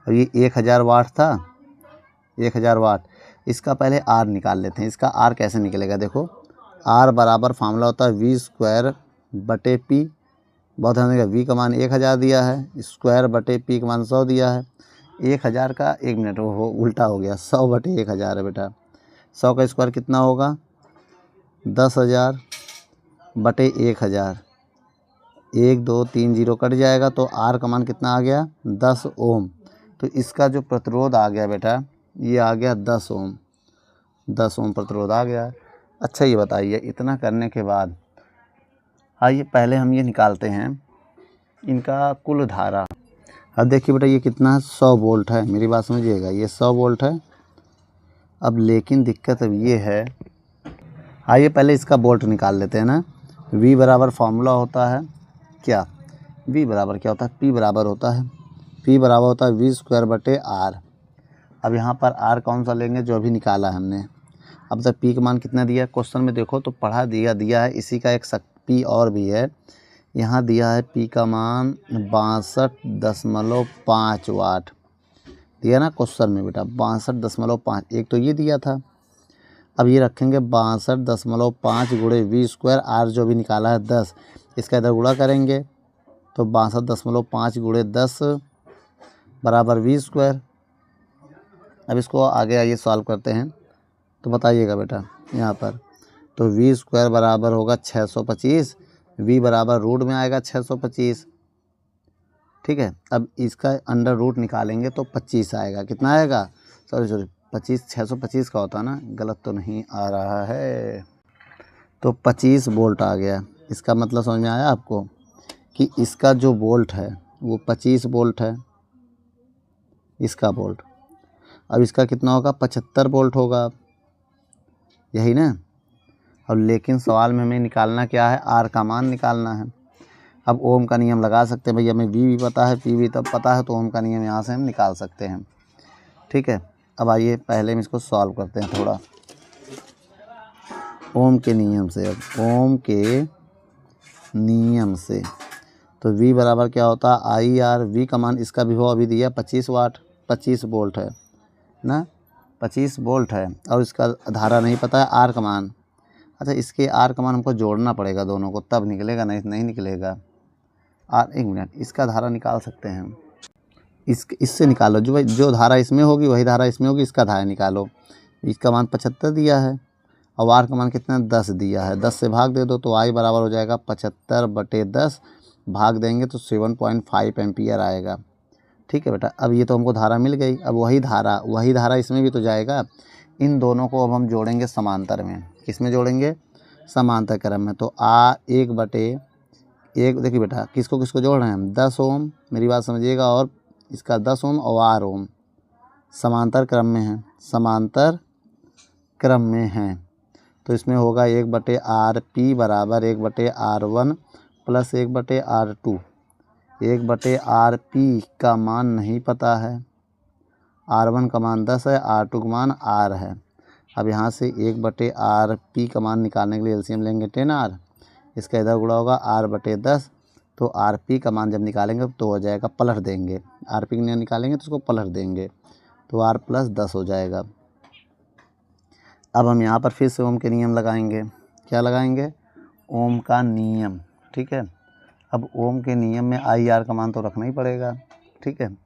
और ये 1000 वाट था, 1000 वाट। इसका पहले R निकाल लेते हैं। इसका R कैसे निकलेगा, देखो, R बराबर फार्मूला होता है V² बटे P, बहुत ध्यान देगा, V का मान 1000 दिया है, स्क्वायर बटे P का मान 100 दिया है। 1000 का, एक मिनट, वो उल्टा हो गया, 100 बटे 1000 है बेटा। 100 का स्क्वायर कितना होगा, 10,000 बटे 1000, 1 2 3 0 कट जाएगा, तो R का मान कितना आ गया, 10 ओम। तो इसका जो प्रतिरोध आ गया बेटा, ये आ गया 10 ओम, 10 ओम प्रतिरोध आ गया। अच्छा ये बताइए, इतना करने के बाद आइए पहले हम ये निकालते हैं इनका कुल धारा। अब देखिए बेटा, ये कितना है, 100 वोल्ट है, मेरी बात समझिएगा, ये 100 वोल्ट है। अब लेकिन दिक्कत अब ये है, आइए पहले इसका वोल्ट निकाल लेते हैं ना। V बराबर फार्मूला होता है क्या, V बराबर क्या होता है, P बराबर होता है, P बराबर होता है V² बटे R। अब यहाँ पर R कौन सा लेंगे, जो अभी निकाला है हमने। अब तक P का मान कितना दिया क्वेश्चन में, देखो तो पढ़ा दिया है, इसी का एक P और भी है, यहाँ दिया है P का मान 62.5 वाट दिया ना क्वेश्चन में बेटा, 62.5, एक तो ये दिया था। अब ये रखेंगे 62.5 गुणे V² R जो भी निकाला है 10, इसका इधर गुणा करेंगे तो 62.5 गुणे 10 बराबर V²। अब इसको आगे आइए सॉल्व करते हैं, तो बताइएगा बेटा, यहाँ पर तो वी स्क्वायर बराबर होगा 625, वी बराबर रूट में आएगा 625। ठीक है, अब इसका अंडर रूट निकालेंगे तो 25 आएगा। कितना आएगा? सॉरी 25, 625 का होता है ना, गलत तो नहीं आ रहा है। तो 25 वोल्ट आ गया। इसका मतलब समझ में आया आपको कि इसका जो वोल्ट है वो 25 वोल्ट है, इसका वोल्ट। अब इसका कितना होगा? 75 वोल्ट होगा, यही ना। और लेकिन सवाल में हमें निकालना क्या है? आर का मान निकालना है। अब ओम का नियम लगा सकते हैं, भैया हमें वी भी पता है, पी भी तब पता है, तो ओम का नियम यहाँ से हम निकाल सकते हैं। ठीक है, अब आइए पहले हम इसको सॉल्व करते हैं थोड़ा ओम के नियम से। अब ओम के नियम से तो V बराबर क्या होता है? I R. वी का मान इसका विभव अभी दिया 25 वाट, 25 वोल्ट है ना, 25 वोल्ट है। और इसका धारा नहीं पता है, आर का मान। अच्छा, इसके आर का मान हमको जोड़ना पड़ेगा दोनों को, तब निकलेगा, नहीं निकलेगा। आर, एक मिनट, इसका धारा निकाल सकते हैं हम। इससे निकालो, जो धारा इसमें होगी वही धारा इसमें होगी, इसका धारा निकालो। इसका मान 75 दिया है और आर का मान कितना? 10 दिया है। 10 से भाग दे दो तो आई बराबर हो जाएगा 75/10, भाग देंगे तो 7.5 एम्पियर आएगा। ठीक है बेटा, अब ये तो हमको धारा मिल गई। अब वही धारा इसमें भी तो जाएगा। इन दोनों को अब हम जोड़ेंगे समांतर में। किस में जोड़ेंगे? समांतर क्रम में। तो A1/1, देखिए बेटा किसको किसको जोड़ रहे हैं हम? 10 ओम, मेरी बात समझिएगा, और इसका 10 ओम और 8 ओम समांतर क्रम में है, समांतर क्रम में है। तो इसमें होगा 1/RP बराबर 1/R1 प्लस 1/R2। 1/RP का मान नहीं पता है, R1 का मान 10 है, R2 का मान R है। अब यहाँ से 1/RP का मान निकालने के लिए एलसीएम लेंगे 10R, इसका इधर गुणा होगा R/10। तो RP का मान जब निकालेंगे तो हो जाएगा, पलट देंगे, RP का निकालेंगे तो उसको पलट देंगे तो R + 10 हो जाएगा। अब हम यहाँ पर फिर से ओम के नियम लगाएंगे। क्या लगाएंगे? ओम का नियम। ठीक है, अब ओम के नियम में आई आर का मान तो रखना ही पड़ेगा। ठीक है,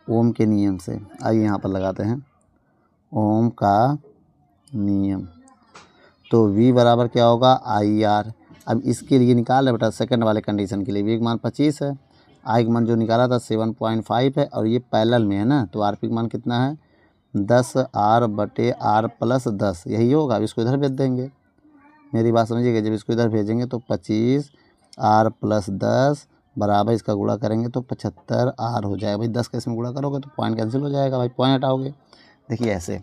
ओम के नियम से आइए यहाँ पर लगाते हैं ओम का नियम। तो V बराबर क्या होगा? I R. अब इसके लिए निकाल रहे बेटा सेकंड वाले कंडीशन के लिए। V का मान 25 है, आई का मान जो निकाला था 7.5 है, और ये पैरेलल में है ना, तो RP का मान कितना है? 10R/R + 10, यही होगा। अब इसको इधर भेज देंगे, मेरी बात समझिएगा। जब इसको इधर भेजेंगे तो 25R + 10 बराबर, इसका गुणा करेंगे तो 75R हो जाएगा। भाई 10 का इसमें गुणा करोगे तो पॉइंट कैंसिल हो जाएगा। भाई पॉइंट हटाओगे, देखिए ऐसे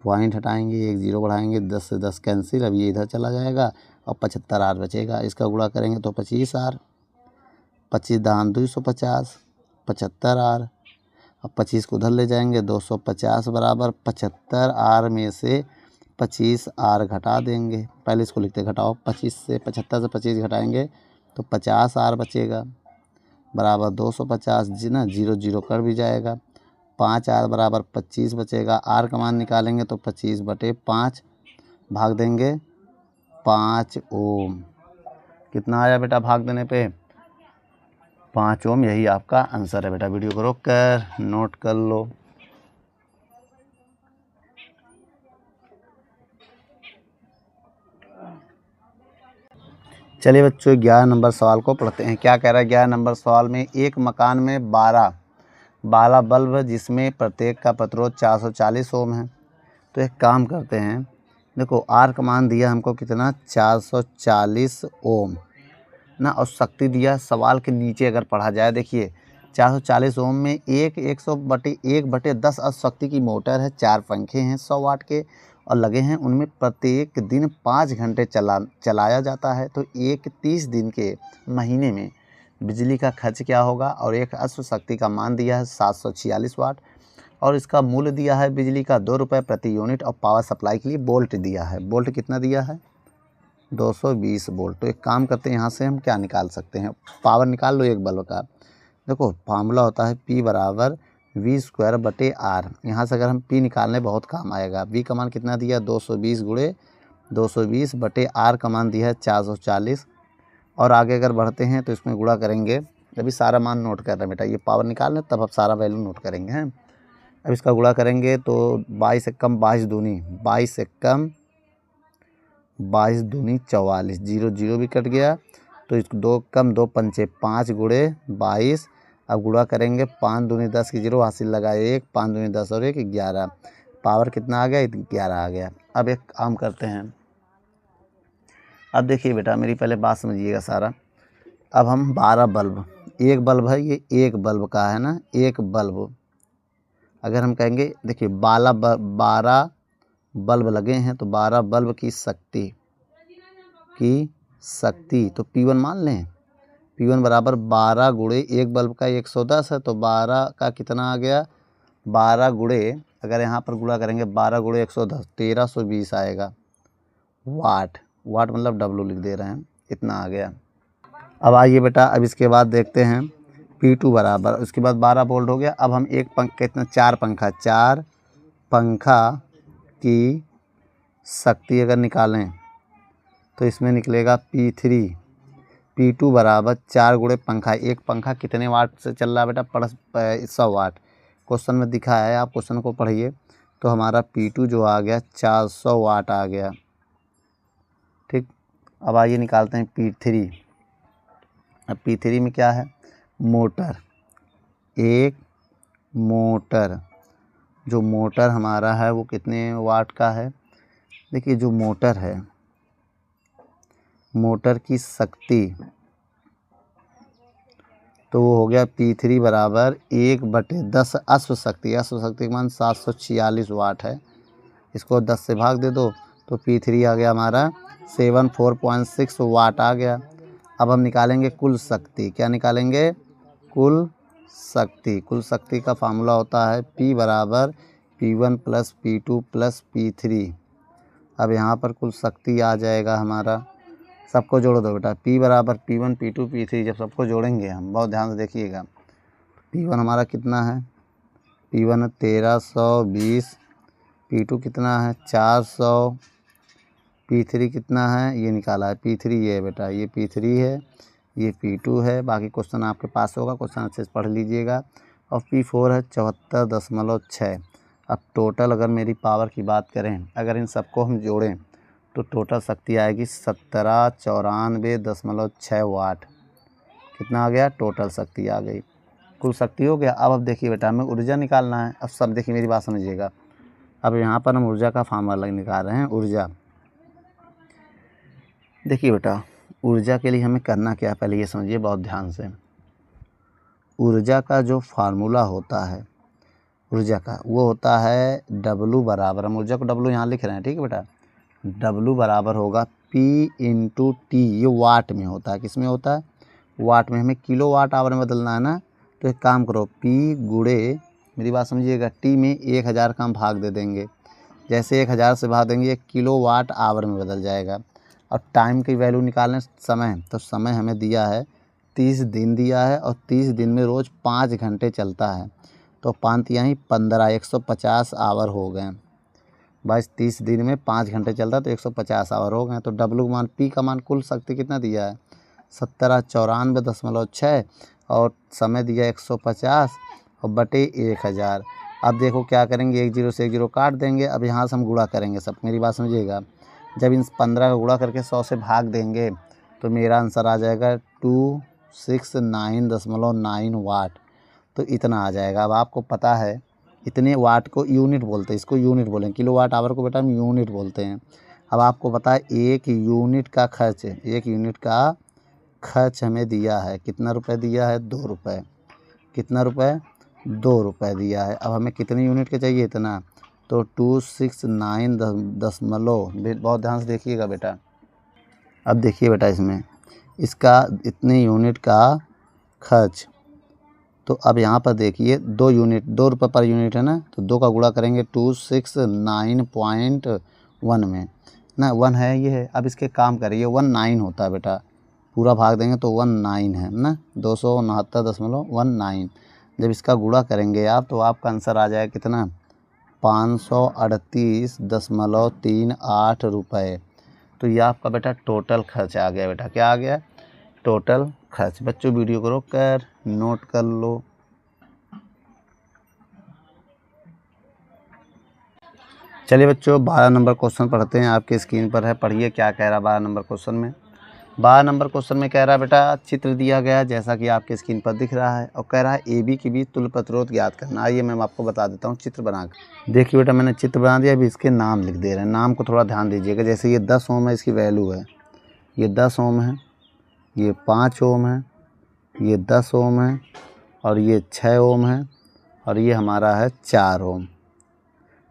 पॉइंट हटाएंगे, एक जीरो बढ़ाएंगे, 10 से 10 कैंसिल। अब ये इधर चला जाएगा और 75R बचेगा। इसका गुणा करेंगे तो 25R, 25 दान 250, 75R। अब 25 को उधर ले जाएंगे, 250 बराबर 75R में से 25R घटा देंगे। पहले इसको लिखते घटाओ, 25 से 75 से 25 घटाएंगे तो 50R बचेगा बराबर 250 जी ना, 0 0 कर भी जाएगा। 5R बराबर 25 बचेगा। आर का मान निकालेंगे तो 25/5, भाग देंगे 5 ओम। कितना आया बेटा भाग देने पे? 5 ओम। यही आपका आंसर है बेटा। वीडियो को रोक कर नोट कर लो। चलिए बच्चों 11 नंबर सवाल को पढ़ते हैं। क्या कह रहा है 11 नंबर सवाल में? एक मकान में 12 बल्ब जिसमें प्रत्येक का प्रतिरोध 440 ओम है। तो एक काम करते हैं, देखो आर का मान दिया हमको कितना? 440 ओम ना, और शक्ति दिया। सवाल के नीचे अगर पढ़ा जाए, देखिए 440 ओम में 1/10 और शक्ति की मोटर है, 4 पंखे हैं 100 वाट के और लगे हैं, उनमें प्रत्येक दिन 5 घंटे चलाया जाता है। तो 30 दिन के महीने में बिजली का खर्च क्या होगा? और एक अश्व शक्ति का मान दिया है 746 वाट, और इसका मूल्य दिया है बिजली का 2 रुपये प्रति यूनिट, और पावर सप्लाई के लिए वोल्ट दिया है। वोल्ट कितना दिया है? 220 वोल्ट। तो एक काम करते हैं, यहाँ से हम क्या निकाल सकते हैं? पावर निकाल लो एक बल्ब का। देखो फार्मूला होता है P बराबर V²/R। यहाँ से अगर हम P निकालने बहुत काम आएगा। V का मान कितना दिया? 220 × 220/R का मान दिया है 440। और आगे अगर बढ़ते हैं तो इसमें गुणा करेंगे। अभी सारा मान नोट कर रहे हैं बेटा, ये पावर निकाल लें तब आप सारा वैल्यू नोट करेंगे हैं। अब इसका गुणा करेंगे तो 22 से कम 22 दूनी 22 से कम 22 दूनी 44, 0 0 भी कट गया तो इसको 2 कम 2 पंचे 5 गुणे 22। अब गुणा करेंगे 5 दूनी 10 की 0 हासिल लगा 1, 5 दूनी 10 और 1 11, पावर कितना आ गया 11 आ गया। अब एक काम करते हैं। अब देखिए बेटा मेरी पहले बात समझिएगा सारा। अब हम 12 बल्ब, एक बल्ब है ये, एक बल्ब का है ना, एक बल्ब अगर हम कहेंगे देखिए 12 बल्ब लगे हैं तो 12 बल्ब की शक्ति तो P1 मान लें। P1 बराबर 12 गुणे एक बल्ब का 110 है तो 12 का कितना आ गया, 12 गुणे अगर यहाँ पर गुणा करेंगे 12 गुणे 110 1320 आएगा वाट। वाट मतलब W लिख दे रहे हैं, इतना आ गया। अब आइए बेटा अब इसके बाद देखते हैं P2 बराबर, उसके बाद 12 वोल्ट हो गया। अब हम एक पंखा कितना, 4 पंखा की शक्ति अगर निकालें तो इसमें निकलेगा P3। P2 बराबर 4 गुणे पंखा, एक पंखा कितने वाट से चल रहा है बेटा, 100 वाट। क्वेश्चन में दिखा है, आप क्वेश्चन को पढ़िए तो हमारा P2 जो आ गया 400 वाट आ गया। ठीक, अब आइए निकालते हैं P3। अब P3 में क्या है, मोटर, एक मोटर, जो मोटर हमारा है वो कितने वाट का है। देखिए जो मोटर है, मोटर की शक्ति तो वो हो गया P3 बराबर 1/10 अश्व शक्ति, अश्व शक्ति का मान 746 वाट है। इसको 10 से भाग दे दो तो P3 आ गया हमारा 74.6 वाट आ गया। अब हम निकालेंगे कुल शक्ति, क्या निकालेंगे, कुल शक्ति। कुल शक्ति का फार्मूला होता है P बराबर P1 plus P2 plus P3। अब यहाँ पर कुल शक्ति आ जाएगा हमारा, सबको जोड़ दो बेटा, P बराबर P1 P2 P3, जब सबको जोड़ेंगे हम, बहुत ध्यान से देखिएगा, P1 हमारा कितना है, P1 है 1320, P2 कितना है 400, P3 कितना है ये निकाला है, P3 ये है बेटा, ये P3 है, ये P2 है। बाकी क्वेश्चन आपके पास होगा, क्वेश्चन अच्छे से पढ़ लीजिएगा। और P4 है 74.6। अब टोटल अगर मेरी पावर की बात करें, अगर इन सबको हम जोड़ें तो टोटल शक्ति आएगी 1794.6 वाट। कितना आ गया, टोटल शक्ति आ गई, कुल शक्ति हो गया। अब देखिए बेटा हमें ऊर्जा निकालना है। अब सब देखिए मेरी बात समझिएगा। अब यहाँ पर हम ऊर्जा का फार्मूला निकाल रहे हैं। ऊर्जा देखिए बेटा, ऊर्जा के लिए हमें करना क्या है पहले ये समझिए बहुत ध्यान से। ऊर्जा का जो फार्मूला होता है ऊर्जा का, वो होता है W बराबर, हम ऊर्जा को W यहाँ लिख रहे हैं, ठीक है बेटा, W बराबर होगा P इंटू टी। ये वाट में होता है, किस में होता है, वाट में। हमें किलो वाट आवर में बदलना है ना, तो एक काम करो, P गुणे, मेरी बात समझिएगा, T में 1000 का हम भाग दे देंगे। जैसे 1000 से भाग देंगे 1 किलो वाट आवर में बदल जाएगा। और टाइम की वैल्यू निकालने समय, तो समय हमें दिया है 30 दिन दिया है, और 30 दिन में रोज़ 5 घंटे चलता है, तो 5 यहीं 15, 150 आवर हो गए। बस 30 दिन में 5 घंटे चलता है तो 150 आवर हो गए। तो W मान, P का मान, कुल शक्ति कितना दिया है 1794.6, और समय दिया 150 और बटे 1000। अब देखो क्या करेंगे, 1 0 से 1 0 काट देंगे। अब यहाँ से हम गुणा करेंगे सब, मेरी बात समझिएगा। जब इन 15 का गुणा करके 100 से भाग देंगे तो मेरा आंसर आ जाएगा 269.9 वाट। तो इतना आ जाएगा। अब आपको पता है इतने वाट को यूनिट बोलते हैं, इसको यूनिट बोलें, किलो वाट आवर को बेटा हम यूनिट बोलते हैं। अब आपको पता है एक यूनिट का खर्च, एक यूनिट का खर्च हमें दिया है, कितना रुपए दिया है, 2 रुपये। कितना रुपए, 2 रुपये दिया है। अब हमें कितने यूनिट के चाहिए, इतना, तो 269 दशमलव, बहुत ध्यान से देखिएगा बेटा। अब देखिए बेटा इसमें इसका इतने यूनिट का खर्च, तो अब यहाँ पर देखिए 2 यूनिट, 2 रुपये पर यूनिट है ना, तो 2 का गुणा करेंगे 269.1 में ना, 1 है ये है। अब इसके काम करिए, 19 होता है बेटा, पूरा भाग देंगे तो 19 है ना, 269.19। जब इसका गुणा करेंगे आप तो आपका आंसर आ जाएगा कितना, 538.38 रुपये। तो ये आपका बेटा टोटल खर्च आ गया बेटा, क्या आ गया, टोटल खर्च। बच्चों वीडियो को रोक कर नोट कर लो। चलिए बच्चों 12 नंबर क्वेश्चन पढ़ते हैं। आपके स्क्रीन पर है, पढ़िए क्या कह रहा है 12 नंबर क्वेश्चन में। 12 नंबर क्वेश्चन में कह रहा है बेटा, चित्र दिया गया जैसा कि आपके स्क्रीन पर दिख रहा है और कह रहा है ए बी के बीच तुल्य प्रतिरोध ज्ञात करना। आइए मैं आपको बता देता हूँ चित्र बनाकर। देखिए बेटा मैंने चित्र बना दिया, अभी इसके नाम लिख दे रहे हैं। नाम को थोड़ा ध्यान दीजिएगा। जैसे ये 10 ओम है, इसकी वैल्यू है, ये 10 ओम है, ये 5 ओम है, ये 10 ओम है और ये 6 ओम है और ये हमारा है 4 ओम।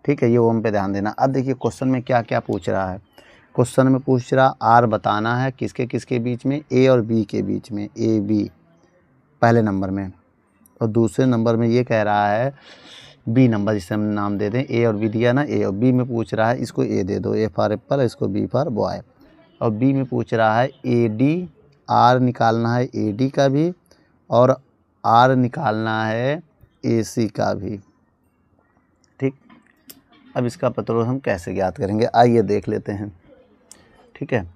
ठीक है, ये ओम पे ध्यान देना। अब देखिए क्वेश्चन में क्या क्या पूछ रहा है। क्वेश्चन में पूछ रहा आर बताना है किसके किसके बीच में, ए और बी के बीच में, ए बी पहले नंबर में। और दूसरे नंबर में ये कह रहा है बी नंबर, जिसे हम नाम दे दें, ए और बी दिया ना, ए और बी में पूछ रहा है, इसको ए दे दो, ए फॉर एप्पल, इसको बी फॉर बॉय। और बी में पूछ रहा है ए डी, आर निकालना है ए डी का भी और आर निकालना है ए सी का भी। ठीक, अब इसका प्रतिरोध हम कैसे ज्ञात करेंगे, आइए देख लेते हैं। ठीक है,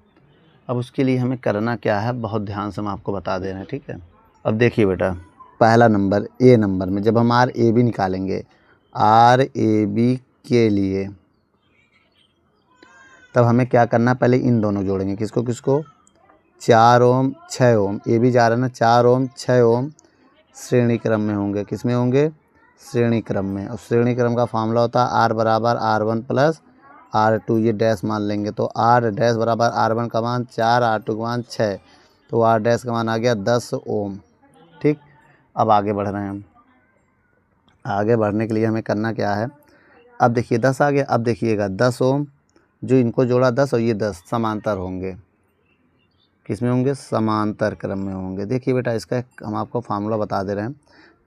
अब उसके लिए हमें करना क्या है, बहुत ध्यान से हम आपको बता दे रहे हैं। ठीक है, अब देखिए बेटा पहला नंबर ए नंबर में जब हम आर ए बी निकालेंगे, आर ए बी के लिए, तब हमें क्या करना, पहले इन दोनों जोड़ेंगे। किसको किसको, 4 ओम 6 ओम, ए बी जा रहा है ना, 4 ओम 6 ओम श्रेणी क्रम में होंगे। किस में होंगे, श्रेणी क्रम में। और श्रेणी क्रम का फार्मूला होता है आर बराबर R1 प्लस R2, ये डैश मान लेंगे तो आर डैश बराबर R1 का मान 4, R2 का मान 6, तो आर डैश का मान आ गया 10 ओम। ठीक, अब आगे बढ़ रहे हैं हम। आगे बढ़ने के लिए हमें करना क्या है, अब देखिए 10 आ गया। अब देखिएगा 10 ओम, जो इनको जोड़ा 10 और ये 10 समांतर होंगे। किस में होंगे, समांतर क्रम में होंगे। देखिए बेटा इसका हम आपको फार्मूला बता दे रहे हैं।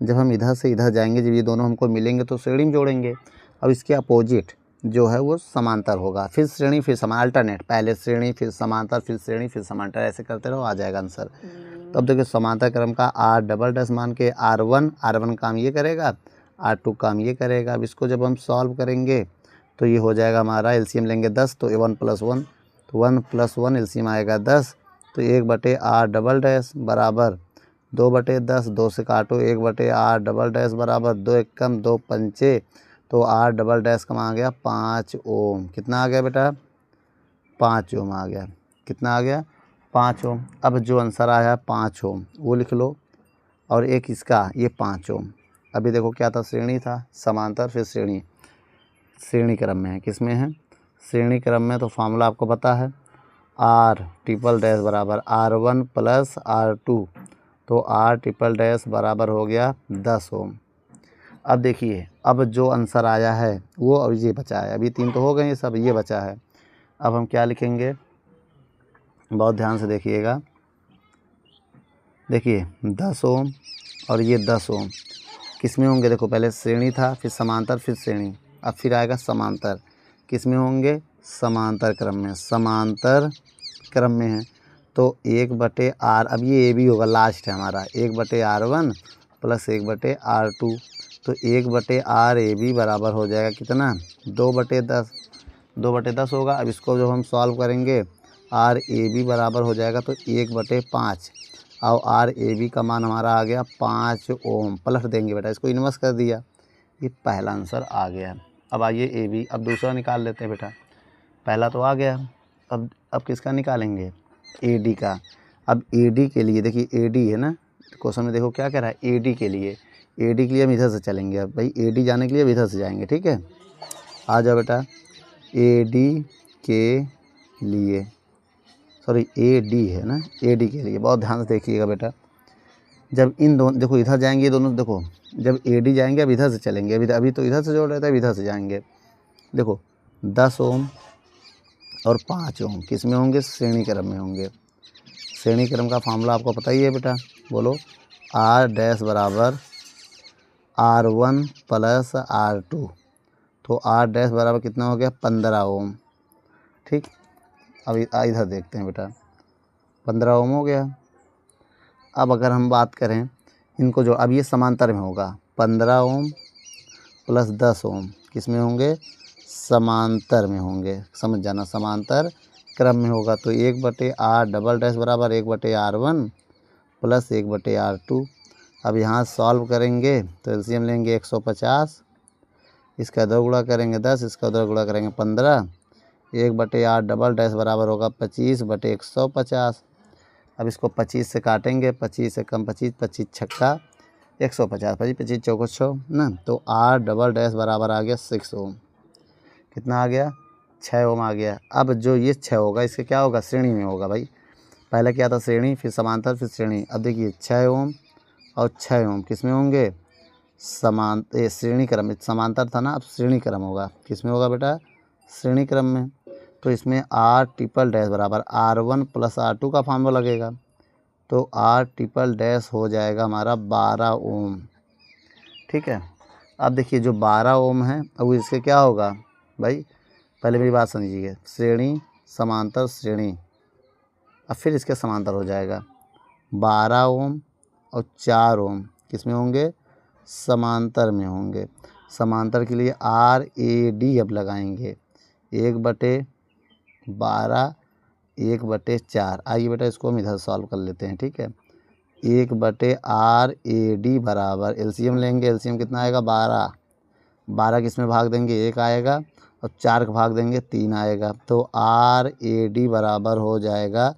जब हम इधर से इधर जाएंगे, जब ये दोनों हमको मिलेंगे तो श्रेणी में जोड़ेंगे। अब इसके अपोजिट जो है वो समांतर होगा, फिर श्रेणी फिर अल्टरनेट, पहले श्रेणी फिर समांतर फिर श्रेणी फिर समांतर, ऐसे करते रहो, आ जाएगा आंसर। तो अब देखिए समांतर क्रम का आर डबल डैश मान के R1 काम ये करेगा, R2 काम ये करेगा। अब इसको जब हम सॉल्व करेंगे तो ये हो जाएगा हमारा, एलसीएम लेंगे 10 तो 1 + 1, तो 1 + 1 एलसीएम आएगा 10, तो 1/R डबल डैश बराबर 2/10, 2 से काटो, 1/R डबल डैश बराबर 2 एकम 2 पंचे, तो आर डबल डैश का मान आ गया 5 ओम। कितना आ गया बेटा, 5 ओम आ गया। कितना आ गया, 5 ओम। अब जो आंसर आया 5 ओम वो लिख लो, और एक इसका ये 5 ओम। अभी देखो क्या था, श्रेणी था, समांतर फिर श्रेणी, श्रेणी क्रम में है। किस में है, श्रेणी क्रम में। तो फार्मूला आपको पता है, आर ट्रिपल डैश बराबर R1 प्लस R2, तो आर ट्रिपल डैश बराबर हो गया 10 ओम। अब देखिए अब जो आंसर आया है वो, अब ये बचा है, अभी 3 तो हो गए, सब ये बचा है। अब हम क्या लिखेंगे, बहुत ध्यान से देखिएगा। देखिए 10 ओम और ये 10 ओम किस में होंगे, देखो पहले श्रेणी था फिर समांतर फिर श्रेणी, अब फिर आएगा समांतर। किस में होंगे, समांतर क्रम में, समांतर क्रम में है। तो 1/R, अब ये ए बी होगा, लास्ट है हमारा, 1/R1 प्लस 1/R2, तो 1/R ए बी बराबर हो जाएगा कितना, 2/10, 2/10 होगा। अब इसको जब हम सॉल्व करेंगे, आर ए बी बराबर हो जाएगा तो 1/5, और आर ए बी का मान हमारा आ गया 5 ओम। प्लस देंगे बेटा, इसको इन्वर्स कर दिया, ये पहला आंसर आ गया। अब आइए ए बी, अब दूसरा निकाल लेते हैं बेटा। पहला तो आ गया, अब किसका निकालेंगे, ए डी का। अब ए डी के लिए देखिए, ए डी है ना क्वेश्चन में, देखो क्या कह रहा है, ए डी के लिए, ए डी के लिए हम इधर से चलेंगे। अब भाई ए डी जाने के लिए अब इधर से जाएंगे। ठीक है, आ जाओ बेटा, ए डी के लिए, सॉरी ए डी है ना, ए डी के लिए बहुत ध्यान से देखिएगा बेटा। जब इन दोनों, देखो इधर जाएंगे ये दोनों, देखो जब ए डी जाएंगे अब इधर से चलेंगे, अभी तो इधर से जोड़ रहे थे, अब इधर से जाएंगे। देखो 10 ओम और 5 ओम किस में होंगे, श्रेणी क्रम में होंगे। श्रेणी क्रम का फार्मूला आपको पता ही है बेटा, बोलो, आर डैश बराबर R1 प्लस R2, तो आर डैश बराबर कितना हो गया, 15 ओम। ठीक, अब इधर देखते हैं बेटा, 15 ओम हो गया। अब अगर हम बात करें इनको जो, अब ये समांतर में होगा, 15 ओम प्लस 10 ओम किस में होंगे, समांतर में होंगे, समझ जाना, समांतर क्रम में होगा। तो 1/R डबल डैश बराबर 1/R1 प्लस 1/R2। अब यहाँ सॉल्व करेंगे तो एलसीएम लेंगे 150, इसका इधर गुणा करेंगे 10, इसका उधर गुणा करेंगे 15, 1/8 डबल डैश बराबर होगा 25/150। अब इसको 25 से काटेंगे, 25 से कम 25, 25 छक्का 150, 25 25 चौको 100 ना, तो 8 डबल डैश बराबर आ गया 6 ओम। कितना आ गया? 6 ओम आ गया। अब जो ये 6 होगा इसके क्या होगा? श्रेणी में होगा भाई। पहले क्या था? श्रेणी, फिर समांतर, फिर श्रेणी। अब देखिए 6 ओम और 6 ओम किस में होंगे? श्रेणी क्रम में। समांतर था ना, अब श्रेणी क्रम होगा। किस में होगा बेटा? श्रेणी क्रम में। तो इसमें R ट्रिपल डैश बराबर R1 + R2 का फार्मूला लगेगा, तो R ट्रिपल डैश हो जाएगा हमारा 12 ओम। ठीक है। अब देखिए जो 12 ओम है, अब इसके क्या होगा भाई? पहले मेरी बात समझिए, श्रेणी, समांतर, श्रेणी। अब फिर इसके समांतर हो जाएगा 12 ओम और 4 ओम किस में होंगे? समांतर में होंगे। समांतर के लिए RAD अब लगाएंगे, 1/12 1/4। आइए बेटा इसको हम इधर सॉल्व कर लेते हैं। ठीक है, 1/RAD बराबर एलसीएम लेंगे। एलसीएम कितना आएगा? 12। 12 किस में भाग देंगे? 1 आएगा, और 4 का भाग देंगे 3 आएगा। तो RAD बराबर हो जाएगा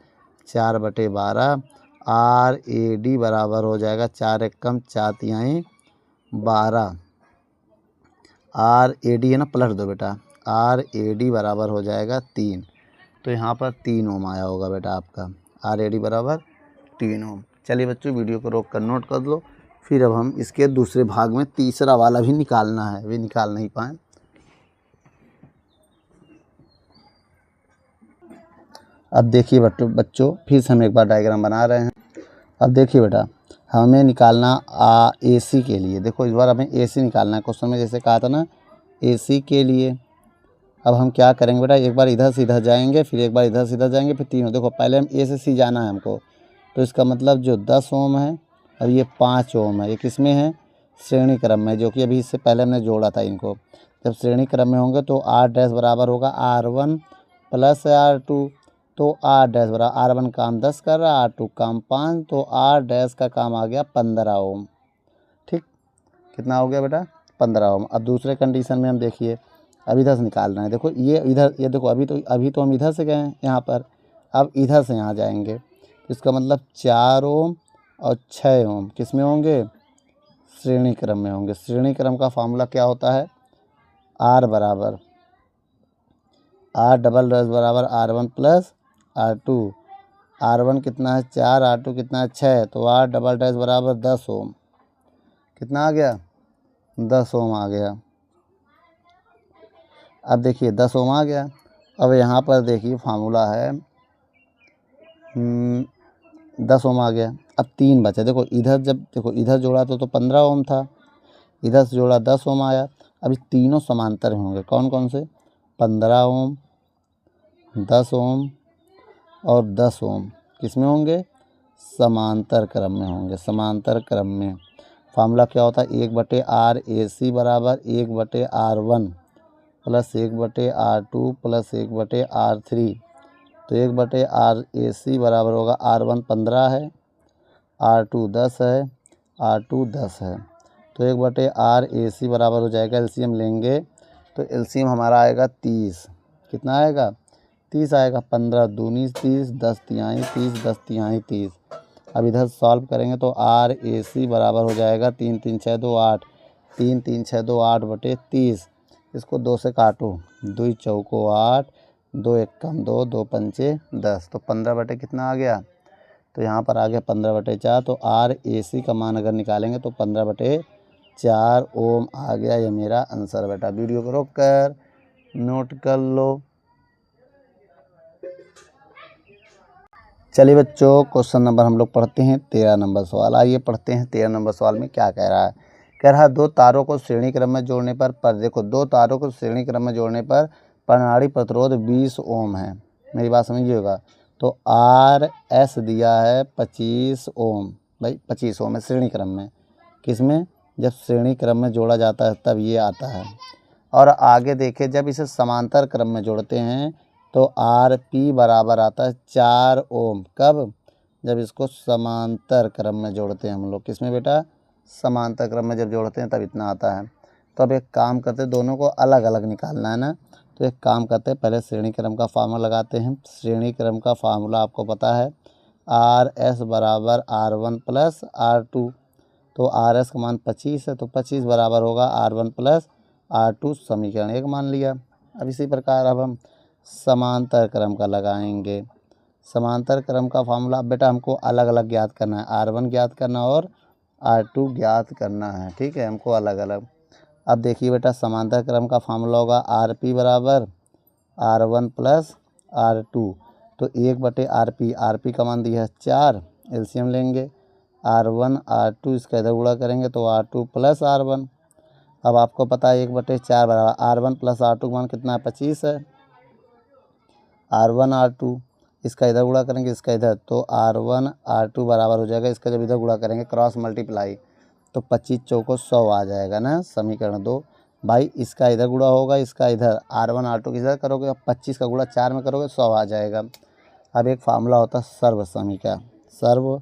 4/12। RAD बराबर हो जाएगा 4 एकम 4 तिहाई 12। RAD है ना, पलट दो बेटा, RAD बराबर हो जाएगा 3। तो यहाँ पर 3 ओम आया होगा बेटा आपका। RAD बराबर 3 ओम। चलिए बच्चों वीडियो को रोक कर नोट कर लो, फिर अब हम इसके दूसरे भाग में तीसरा वाला भी निकालना है, अभी निकाल नहीं पाए। अब देखिए बच्चों फिर से हम एक बार डायग्राम बना रहे हैं। अब देखिए बेटा, हमें निकालना AC के लिए। देखो इस बार हमें AC निकालना है। क्वेश्चन में जैसे कहा था ना AC के लिए। अब हम क्या करेंगे बेटा, एक बार इधर से इधर जाएंगे, फिर एक बार इधर से इधर जाएंगे, फिर तीनों। देखो पहले हम A से C जाना है हमको, तो इसका मतलब जो 10 ओम है और ये 5 ओम है, ये किस में है? श्रेणी क्रम में, जो कि अभी इससे पहले हमने जोड़ा था इनको। जब श्रेणी क्रम में होंगे तो R डैश बराबर होगा R1 + R2। तो R डैश बराबर R1 काम 10 कर रहा है, R2 काम 5, तो R डैश का काम आ गया 15 ओम। ठीक, कितना हो गया बेटा? 15 ओम। अब दूसरे कंडीशन में हम देखिए, अब इधर से निकालना है। देखो ये इधर, ये देखो अभी तो हम इधर से गए हैं यहाँ पर, अब इधर से यहाँ जाएंगे, तो इसका मतलब 4 ओम और 6 ओम किस में होंगे? श्रेणी क्रम में होंगे। श्रेणी क्रम का फार्मूला क्या होता है? R बराबर R डबल डैश बराबर R1 + R2। R1 कितना है? 4, R2 कितना है? 6, तो R डबल डैश बराबर 10 ओम। कितना आ गया? 10 ओम आ गया। अब देखिए 10 ओम आ गया। अब यहाँ पर देखिए फार्मूला है 10 ओम आ गया। अब 3 बचा। देखो इधर, जब देखो इधर जोड़ा तो 15 ओम था, इधर से जोड़ा 10 ओम आया। अभी तीनों समांतर में होंगे। कौन कौन से? 15 ओम, 10 ओम और 10 ओम किस में होंगे? समांतर क्रम में होंगे। समांतर क्रम में फार्मूला क्या होता है? 1/RAC बराबर 1/R1 + 1/R2 + 1/R3। तो 1/RAC बराबर होगा R1 15 है, R2 10 है, R2 10 है। तो 1/RAC बराबर हो जाएगा, एलसीएम लेंगे तो एलसीएम हमारा आएगा 30। कितना आएगा? 30 आएगा। 15 दूनी 30, 10 तिहाई 30, 10 तिहाई 30। अब इधर सॉल्व करेंगे तो RAC बराबर हो जाएगा 3 3 6 2 8, 3 3 6 2 8/30। इसको 2 से काटो, 2 चौको 8, 2 एकम 2, 2 पंचे 10, तो 15 कितना आ गया? तो यहाँ पर आ गया 15/4। तो RAC का मान अगर निकालेंगे तो 15/4 ओम आ गया। ये मेरा आंसर बेटा। वीडियो को रोक कर नोट कर लो। चलिए बच्चों क्वेश्चन नंबर हम लोग पढ़ते हैं 13 नंबर सवाल। आइए पढ़ते हैं 13 नंबर सवाल में क्या कह रहा है। कह रहा है दो तारों को श्रेणी क्रम में जोड़ने पर देखो, दो तारों को श्रेणी क्रम में जोड़ने पर प्रणाली प्रतिरोध 20 ओम है। मेरी बात समझिएगा। तो RS दिया है 25 ओम। भाई 25 ओम है श्रेणी क्रम में। किस में? जब श्रेणी क्रम में जोड़ा जाता है तब ये आता है। और आगे देखे जब इसे समांतर क्रम में जोड़ते हैं तो RP बराबर आता है 4 ओम। कब? जब इसको समांतर क्रम में जोड़ते हैं हम लोग। किस में बेटा? समांतर क्रम में जब जोड़ते हैं तब इतना आता है। तो अब एक काम करते, दोनों को अलग अलग निकालना है ना, तो एक काम करते हैं, पहले श्रेणी क्रम का फार्मूला लगाते हैं। श्रेणी क्रम का फार्मूला आपको पता है, RS बराबर R1 प्लस R2। तो RS का मान 25 है, तो 25 बराबर होगा R1 प्लस R2, समीकरण 1 मान लिया। अब इसी प्रकार अब हम समांतर क्रम का लगाएंगे। समांतर क्रम का फार्मूला अब बेटा हमको अलग अलग ज्ञात करना है, R1 ज्ञात करना और R2 ज्ञात करना है, ठीक है, हमको अलग अलग। अब देखिए बेटा, समांतर क्रम का फार्मूला होगा RP बराबर R1 प्लस R2। तो 1/RP, RP का मान दिया है 4, एलसीएम लेंगे, R1 R2 इसका इधर गुणा करेंगे तो R2 प्लस R1। अब आपको पता है 1/4 बराबर R1 प्लस R2 का मान कितना है, 25 है। R1 R2 इसका इधर गुणा करेंगे, इसका इधर, तो R1 R2 बराबर हो जाएगा, इसका जब इधर गुणा करेंगे क्रॉस मल्टीप्लाई तो 25 चौको 100 आ जाएगा ना, समीकरण 2। भाई इसका इधर गुणा होगा, इसका इधर, R1 R2 किधर करोगे, 25 का गुणा 4 में करोगे 100 आ जाएगा। अब एक फार्मूला होता है सर्व समीका, सर्व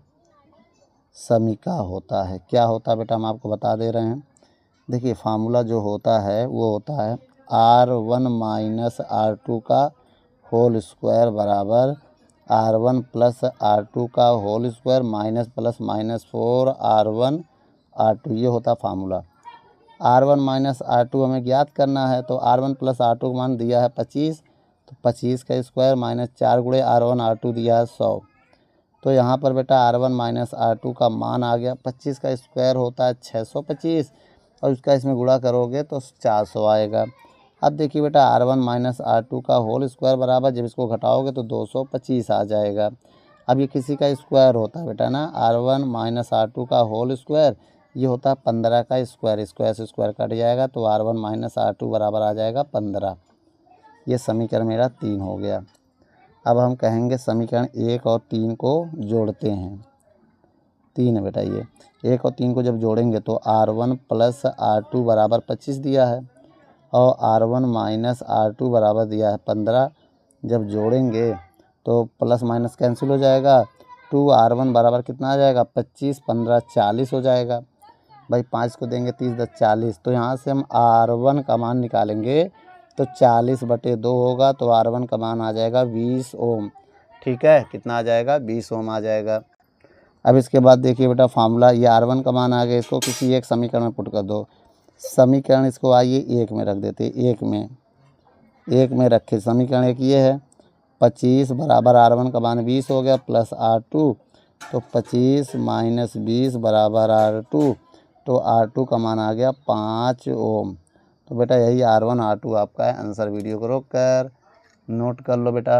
समीका होता है, क्या होता है बेटा हम आपको बता दे रहे हैं। देखिए फार्मूला जो होता है वो होता है R1 माइनस R2 का होल स्क्वायर बराबर R1 प्लस R2 का whole square minus plus minus 4 R1 R2, ये होता फार्मूला। R1 माइनस R2 हमें ज्ञात करना है, तो R1 प्लस R2 का मान दिया है 25, तो 25 का स्क्वायर माइनस 4 गुणे R1 R2 दिया है 100। तो यहाँ पर बेटा R1 माइनस R2 का मान आ गया, 25 का स्क्वायर होता है 625 और उसका इसमें गुणा करोगे तो 400 आएगा। अब देखिए बेटा R1 माइनस R2 का होल स्क्वायर बराबर, जब इसको घटाओगे तो 225 आ जाएगा। अब ये किसी का स्क्वायर होता है बेटा ना, R1 माइनस R2 का होल स्क्वायर, ये होता है 15 का स्क्वायर, स्क्वायर से स्क्वायर कट जाएगा तो R1 माइनस R2 बराबर आ जाएगा 15। ये समीकरण मेरा 3 हो गया। अब हम कहेंगे समीकरण 1 और 3 को जोड़ते हैं। 3 है बेटा, ये 1 और 3 को जब जोड़ेंगे तो R1 प्लस R2 बराबर 25 दिया है और R1 माइनस R2 बराबर दिया है 15। जब जोड़ेंगे तो प्लस माइनस कैंसिल हो जाएगा, 2R1 बराबर कितना आ जाएगा, 25 15 40 हो जाएगा। भाई 5 को देंगे 30 10 40, तो यहाँ से हम R1 का मान निकालेंगे तो 40/2 होगा, तो R1 का मान आ जाएगा 20 ओम, ठीक है, कितना आ जाएगा, 20 ओम आ जाएगा। अब इसके बाद देखिए बेटा फार्मूला, ये R1 का मान आ गया, इसको किसी एक समीकरण में पुट कर दो। समीकरण इसको आइए 1 में रख देते, 1 में रखे समीकरण 1 ये है, 25 बराबर R1 का मान 20 हो गया प्लस R2, तो 25 माइनस 20 बराबर R2, तो R2 का मान आ गया 5 ओम। तो बेटा यही R1 R2 आपका है आंसर। वीडियो को रोक कर नोट कर लो बेटा।